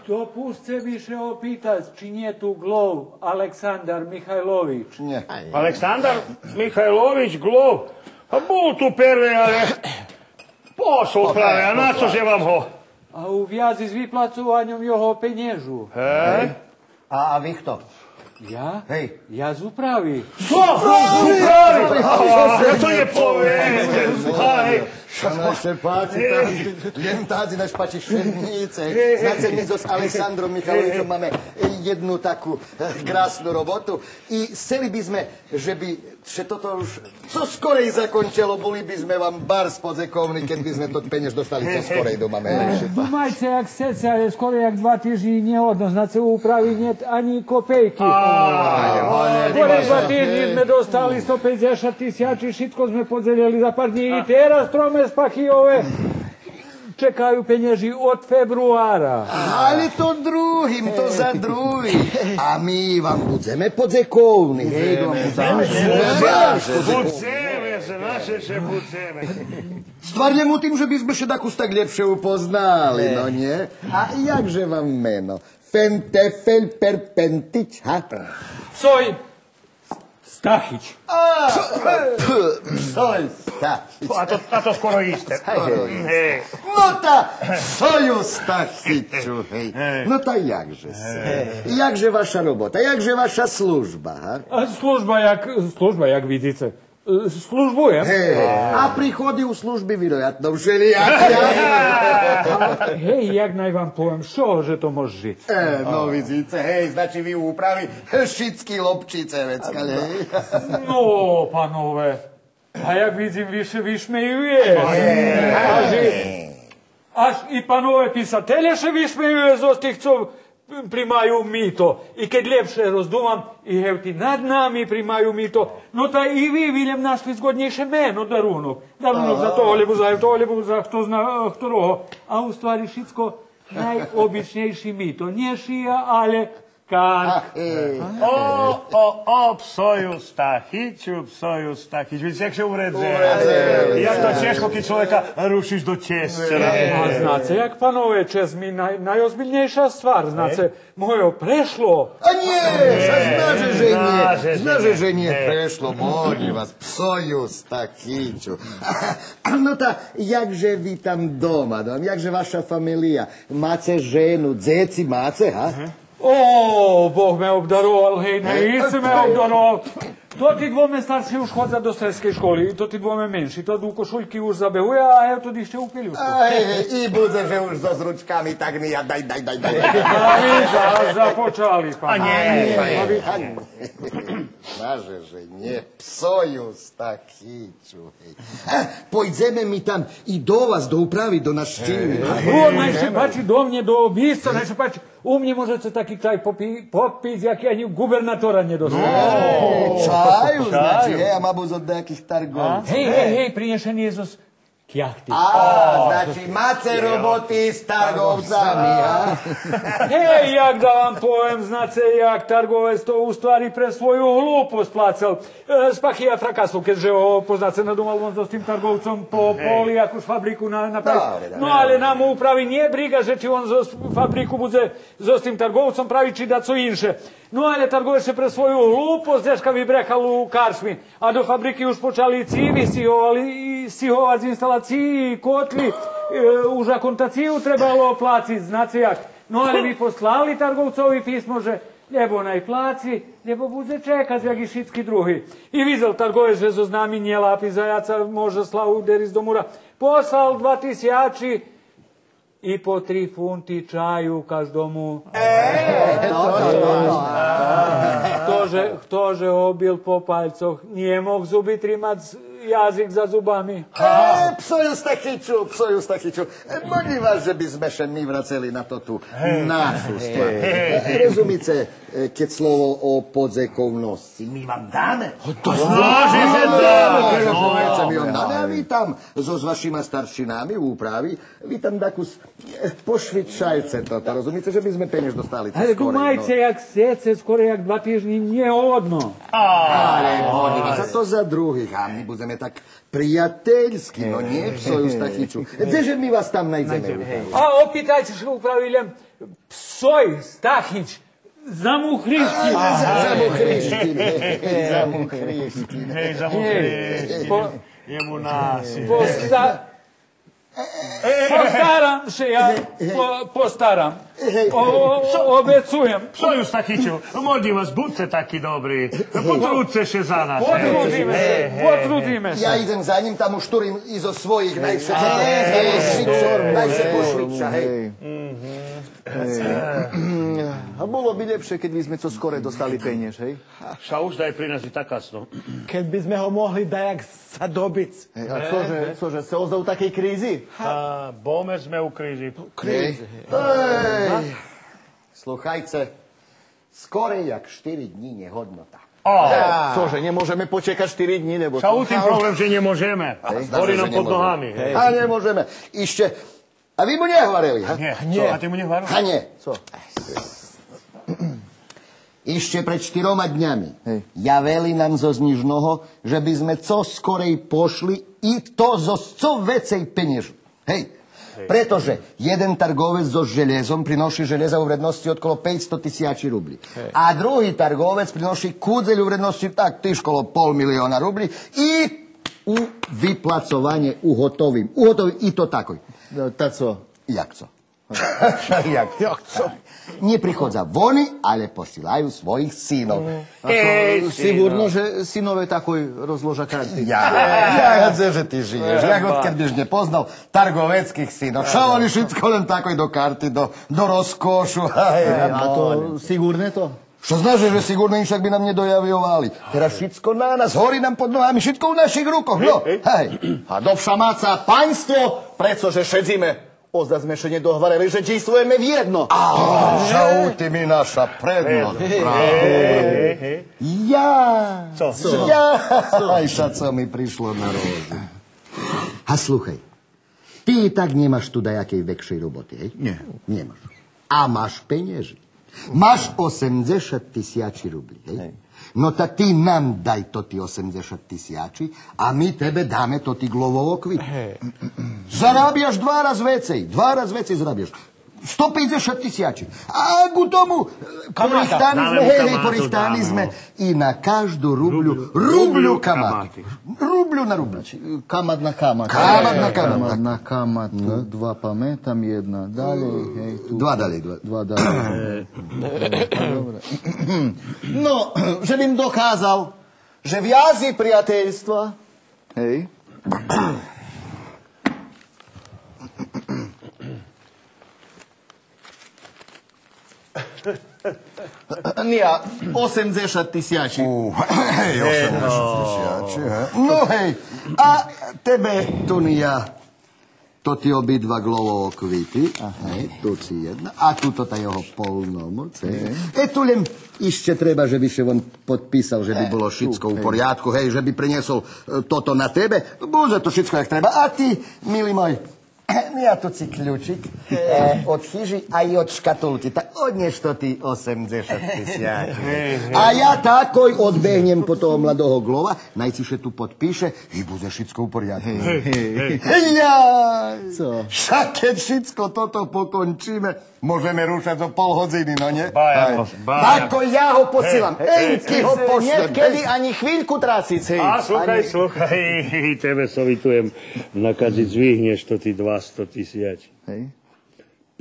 Dopustite više opýtať, či nie tu glov Aleksandar Mihajlovič. Nie. Aleksandar Mihajlovič glov? A bol tu prvé, ale pošol práve, a na cože vám ho? A u viazi s vyplacovaním jeho peniežu. Hej. A vy kto? Ja? Hej. Ja z úpravy. Co? Upravi? Ja to nepoviem. Hej. Čo naše páči, len táci naš páči šernice. Znáte, my so s Aleksandrom Michalovičom máme jednu takú krásnu robotu i chceli by sme, že by že toto už co skorej zakončilo, boli by sme vám bar spozekovní, keď by sme to peniež dostali co skorej doma. Думайте, jak chcete, ale skoro jak 2 týždні nehodno. Znáte, u úpravy niet ani kopejky. Skoro 2 týždні sme dostali 150 000, všetko sme podzelili za pár dní. I teraz trome spachijové čekajú penieži od februára. Ale to druhým, to za druhý. A my vám budeme podzekovní. Budeme, že naše še budeme. Stvarne mu tým, že by sme še takú tak lepšie upoznali, no nie? A jakže vám meno? Fentefel perpentič, ha? Soj. Stachić. Psoj Stachić. A to skoro iste. No ta psoju Stachiću, hej. No ta jakże se? Jakże wasza robota? Jakże wasza služba? Služba jak vidite. Službujem. A prihodi u službi vjerojatno všelijaki. Hej, jak naj vam povem, što že to može žiti? No vidíte, hej, znači vi u upravi šitski lopčice veckali, hej. No, panove, a jak vidim više višmejuje. Až i panove pisatelje še višmejuje z tih, co primaju mito. I kad ljepše rozdumam, i hevti nad nami primaju mito, no ta i vi viljem našli zgodnjejše meno darunok. Darunok za tolebu, za kto zna htoroho. A u stvari šitsko najobičnejši mito. Nije šija, ale kan. Psoju Stachiću. Vidite, jak się uredze. Jak to ciężko, kiedy człowieka ruszysz do cieszczera. A znace, jak panove, čes mi najozbiljnejša stvar, znace, moje prešlo. A nie, znaže, že nie prešlo, molim vas, psoju Stachiću. No ta, jakže vi tam doma, jakže vaša familija, mace ženu, dzeci mace, ha? O, Bog me obdaroval, hej, najvíce me obdaroval. To ti dvome starší už chodza do sredskej školy, to ti dvome menší, to du košuľky už zabehuje a ja to ešte u piliusku. I bude, že už so zručkami, tak mi ja daj. A víš, započali, pán. A nie. Znaže, že nie, psoju Stachiću. Pojdeme mi tam i do vas, do upravi, do naščiny. Najše pači do mne, do obisca, najše pači, u mne možete taki čaj popít, jak ani gubernatora nedostane. Čaju, znači, a ma buz od nekih targov. Hej, prinešen je zos kjahti. Znači, mace roboti s targovcami, a? Hej, jak da vam povem, znace, jak targovec to u stvari pre svoju hlupost placal. Spahija frakasu, keďže ho poznace nadumal on s tým targovcom po poli, jakuž fabriku napravi. No, ale nám upravi nije briga, že či on fabriku bude s tým targovcom pravi, či da co inše. No, ale targovec še pre svoju hlupost, deška vybrechal u karšmi. A do fabriky už počali civi stihovať z instalaciji, kotli, už akontaciju trebalo placiť, znace jak. No, ale mi poslali targovcovi pismo, že lebo naj placi, lebo bude čekať, jak i šitski drugi. I videl targovec, že zo znami nije lapi zajaca, može slavu deris do mura. Poslal 2000 i po 3 funti čaju každomu. Kto že obil po palcoch, nije mog zubi trimať jazyk za zubami. Psoju Stachiću. Molim vas, že by sme še mi vraceli na to tu našu stvar. Rozumice, keď slovo o podzekovnosti mi vám dáme. To zloži, že dáme. A vy tam so s vašima staršinami u úpravi, vy tam dakus pošvičajce toto. Rozumice, že by sme peněž dostali. Ale gumajce, jak sece, skoro jak 2 týždni, nehodno. Ale molim vas, a to za druhých. A my budeme tak prijateljski, no nie, psoju Stachiću. Gdježe mi vas tam najdeme? A opitajte še upraviljem, psoj Stachić, Zamuhriškin. Jemu nasi. Postaram se ja, postaram. Obecujem. Psoju Stachiću, molim vas, budite taki dobri. Potrudce še za nas. Potrudime se. Ja idem za njim, tamo šturim izo svojih najse pošvića. A bolo by lepšie, keď by sme co skore dostali peniež, hej? Ša už da je pri nás i tak kasno. Keď by sme ho mohli dajak zadobiť. A cože, se ozdav takej krízi? Bome sme u krízi. Sluchajce, skore jak 4 dní nehodnota. Cože, nemôžeme počekať 4 dní, nebo Ša u tým problém, že nemôžeme. Horí nám pod nohami. A nemôžeme. Ešte, a vy mu nehovorili, ha? Nie. A ty mu nehovoril? Ha, nie. Co? Ešte pred 4 dňami javeli nám zo Znižnoho, že by sme co skorej pošli i to zo co vecej peniežu. Hej. Pretože jeden trgovec so železom prinoši železa u vrednosti okolo 500 000 rubli. A drugi trgovec prinoši kudzelj u vrednosti tak tiškolo 500 000 rubli i u vyplacovanje u gotovim i to takoj. Taco. Jak co? Nie prichodza voni, ale posilajú svojich synov. Sigurno, že synove takoj rozloža karty. Ja že ty žiješ. Jak odkiaľ byš nepoznal targoveckých synov. Čo oni všetko len takoj do karty, do rozkošu. A to sigurne to? Čo znaže, že sigurne však by nám nedojavovali. Teraz všetko na nás, horí nám pod nohami, všetko v našich rukoch, no. A do všamáca, paňstvo, pretože šedzíme. Ozda sme ešte nedohvarili, že číslujeme v jedno. Žau, ty mi naša prednosť. Co mi prišlo na rózu. A sluchaj, ty tak nemáš tu dajakej vekšej roboty, hej? Nie. Nemáš. A máš penieži. Máš 80 000 rubli, hej? No tak ty nám daj to ty 80 000 a my tebe dáme to ty glovovo kvit. Zarábiaš 2 raz vecej zarábiaš. 150 000. A ku tomu poristani sme i na každú rubľu kamaty. Rubľu na rubľu. Kamat na kamat. Kamat na kamat. Kamat na kamat. 2 pamätam, 1 ďalej. 2 ďalej. Dobre. No, že bym dokázal, že v jazyk priateľstva, hej, Nia, 80 000. Hej, 80 000. No hej, a tebe tu Nia, to ti obidva glovovo kvity, hej, tu si jedna, a tuto ta jeho polnomoc, hej. Tu len ešte treba, že by še on podpísal, že by bolo všetko v poriadku, hej, že by priniesol toto na tebe, bude to všetko jak treba. A ty, milý môj, ja tu si kľúčik od chyži a i od škatulky. Tak odnieš to ty 80 000. A ja takoj odbehnem po toho mladého glova, najciše tu podpíše i bude všetko v poriadku. Co? Však keď všetko toto pokončíme, môžeme rúšať o pol hodiny, no nie? Tako ja ho posielam. Ty ho pošlem. Niekedy ani chvíľku tráciť, hej. A sluchaj, tebe sovitujem. Nakadzi zvihneš to ty 200 000. Hej.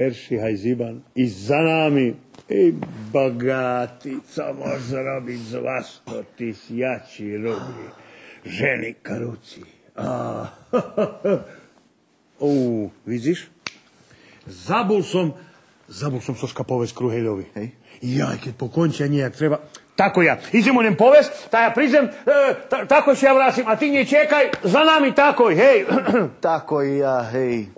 Perši hajziban i za nami. I bogatý, co môže robiť z 200 000 rubli. Ženy karuci. Vidíš? Zabul som Soška povesť Kruhejdovi. Hej. Ja, keď pokončia nejak treba... Tako ja. Idem onem povesť, ta ja prídem, tako še ja vrasim, a ty nečekaj, za nami takoj, hej. Takoj ja, hej.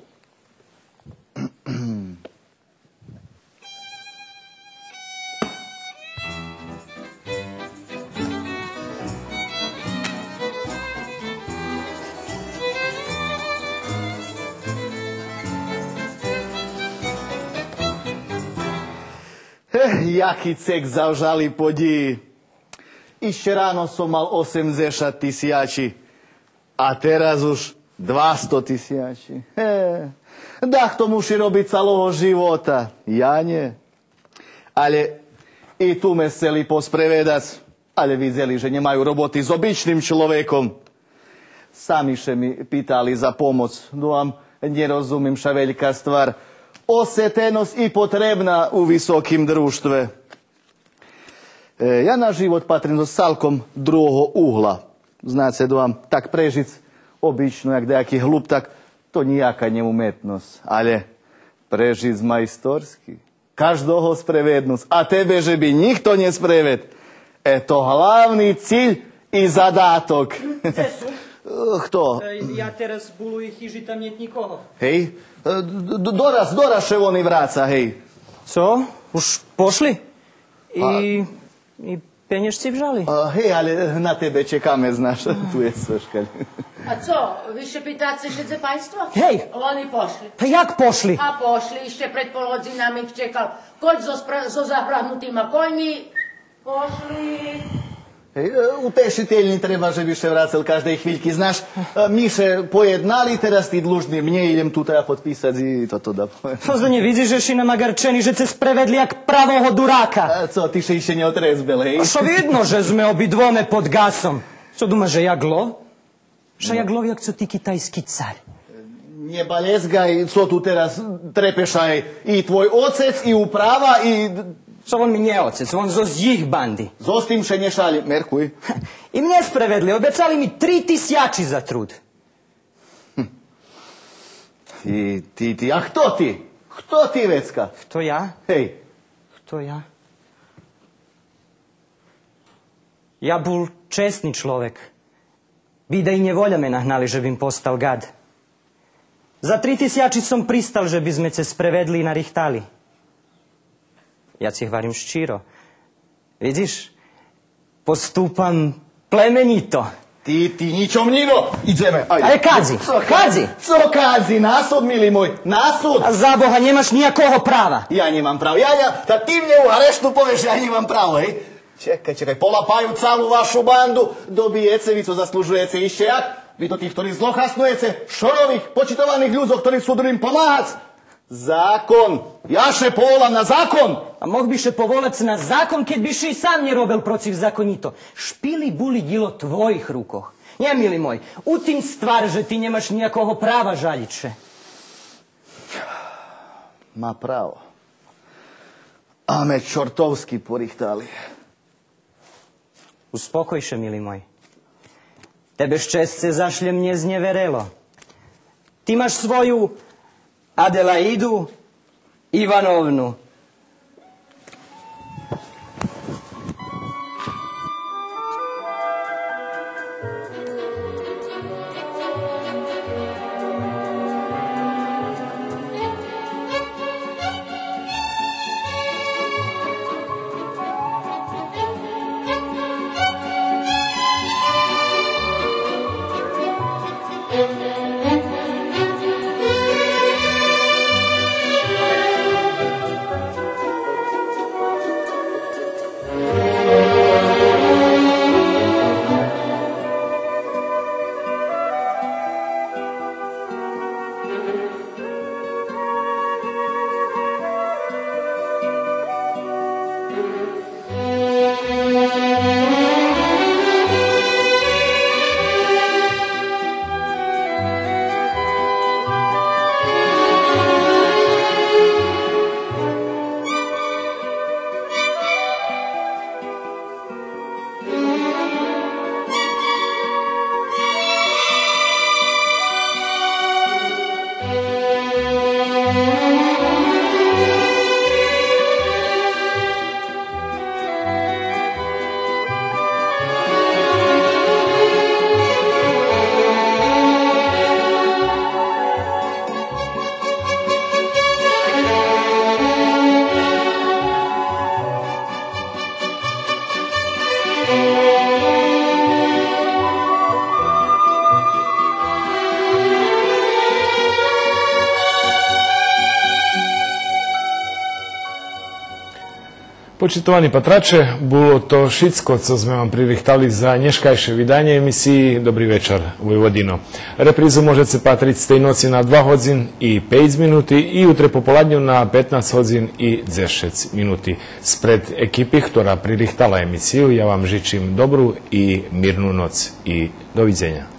Jaký cek zavžali podí. Ešte ráno som mal 80 000 a teraz už 200 000. Dach to musí robiť celého života. Ja nie. Ale i tu me chceli posprevedať, ale videli, že nemajú roboty s obyčným človekom. Sami še mi pýtali za pomoc. No a nerozumím ša veľká stvar. Osetenosť i potrebná u vysokým družstve. Ja na život patrím do celkom druhého uhla. Znáte, vám tak prežiť obyčnú, jak nejaký hlub, tak to nejaká neumetnosť. Ale prežiť majstorsky. Každého sprevednosť. A tebe, že by nikto nespreved. Je to hlavný cíľ i zadátok. Kto? Ja teraz buluji chyži, tam niet nikoho. Hej? Doraz še oni vráca, hej. Co? Už pošli? I peniežci vžali? Hej, ale na tebe čekáme, znaš. Tu je Soška. A co? Vyše pýtáte všetce państwo? Hej! Oni pošli. Jak pošli? A pošli, ešte pred pol hodzinami ich čekal. Koď so zaprahnutýma koňmi. Pošli. Utešiteľný treba, že by še vracel každej chvíľky. Znaš, Miše pojednali, teraz ty dlužný mne, idem tu teda podpísať i toto da poviem. To nie vidíš, že si namagarčený, že se sprevedli jak pravého duráka. Co, ty še ešte neotrezbel, hej? Šo vidno, že sme obidvome pod gasom. Co dumaš, že jak lov? Že jak lov, jak co ty kitajský car. Nebalezgaj, co tu teraz trepešaj. I tvoj ocec, i uprava, i... Čo on mi nie ocec, on zo z ich bandy. Zo s tým še nešali, merkuj. I mne sprevedli, obecali mi 3000 za trud. Ty, a kto ty? Kto ty, vecka? Kto ja? Hej. Kto ja? Ja bol čestný človek. Bída i nevoľa me nahnali, že bym postal gad. Za 3000 som pristal, že by sme se sprevedli i narichtali. Ja ci hovorím ščíro. Vidíš, postúpam plemenito. Ty ničom nivo. Ideme. Ale kázi, kázi. Co kázi? Násud, milý môj, násud. A za Boha, nemáš nejakého práva. Ja nemám právo. Tak ty mne u areštu povieš, že ja nemám právo, hej? Čekaj, polapajú celú vašu bandu. Dobijece, vy co zaslúžujete ešte jak? Vy to tých, ktorí zlochasnujete, šorových, počitovaných ľudzoch, ktorí sú druhým pomáhať. Zákon. Ja še povolám na zákon. A moh by še povolec na zákon, keď by še i sám nerobil protivzakonito. Špili buli dilo tvojich rukoch. Nie, milý môj, u tým stvar, že ty nemaš nejakého práva žaliť še. Má právo. A me čortovsky porichtali. Uspokoj še, milý môj. Tebe šťastie zašle mne zneverelo. Ty máš svoju Adelaidu Ivanovnu. Počitovaní patrače, bolo to všetko, co sme vám pririchtali za dneškajšie vydanie emisii Dobrý večer, Vojvodino. Reprízu môžete patriť z tej noci na 2 hodín i 5 minúty i jutre popoladňu na 15 hodín i 10 minúty. Spred ekipy, ktorá pririchtala emisiu, ja vám žičím dobrú i mirnú noc i dovidenia.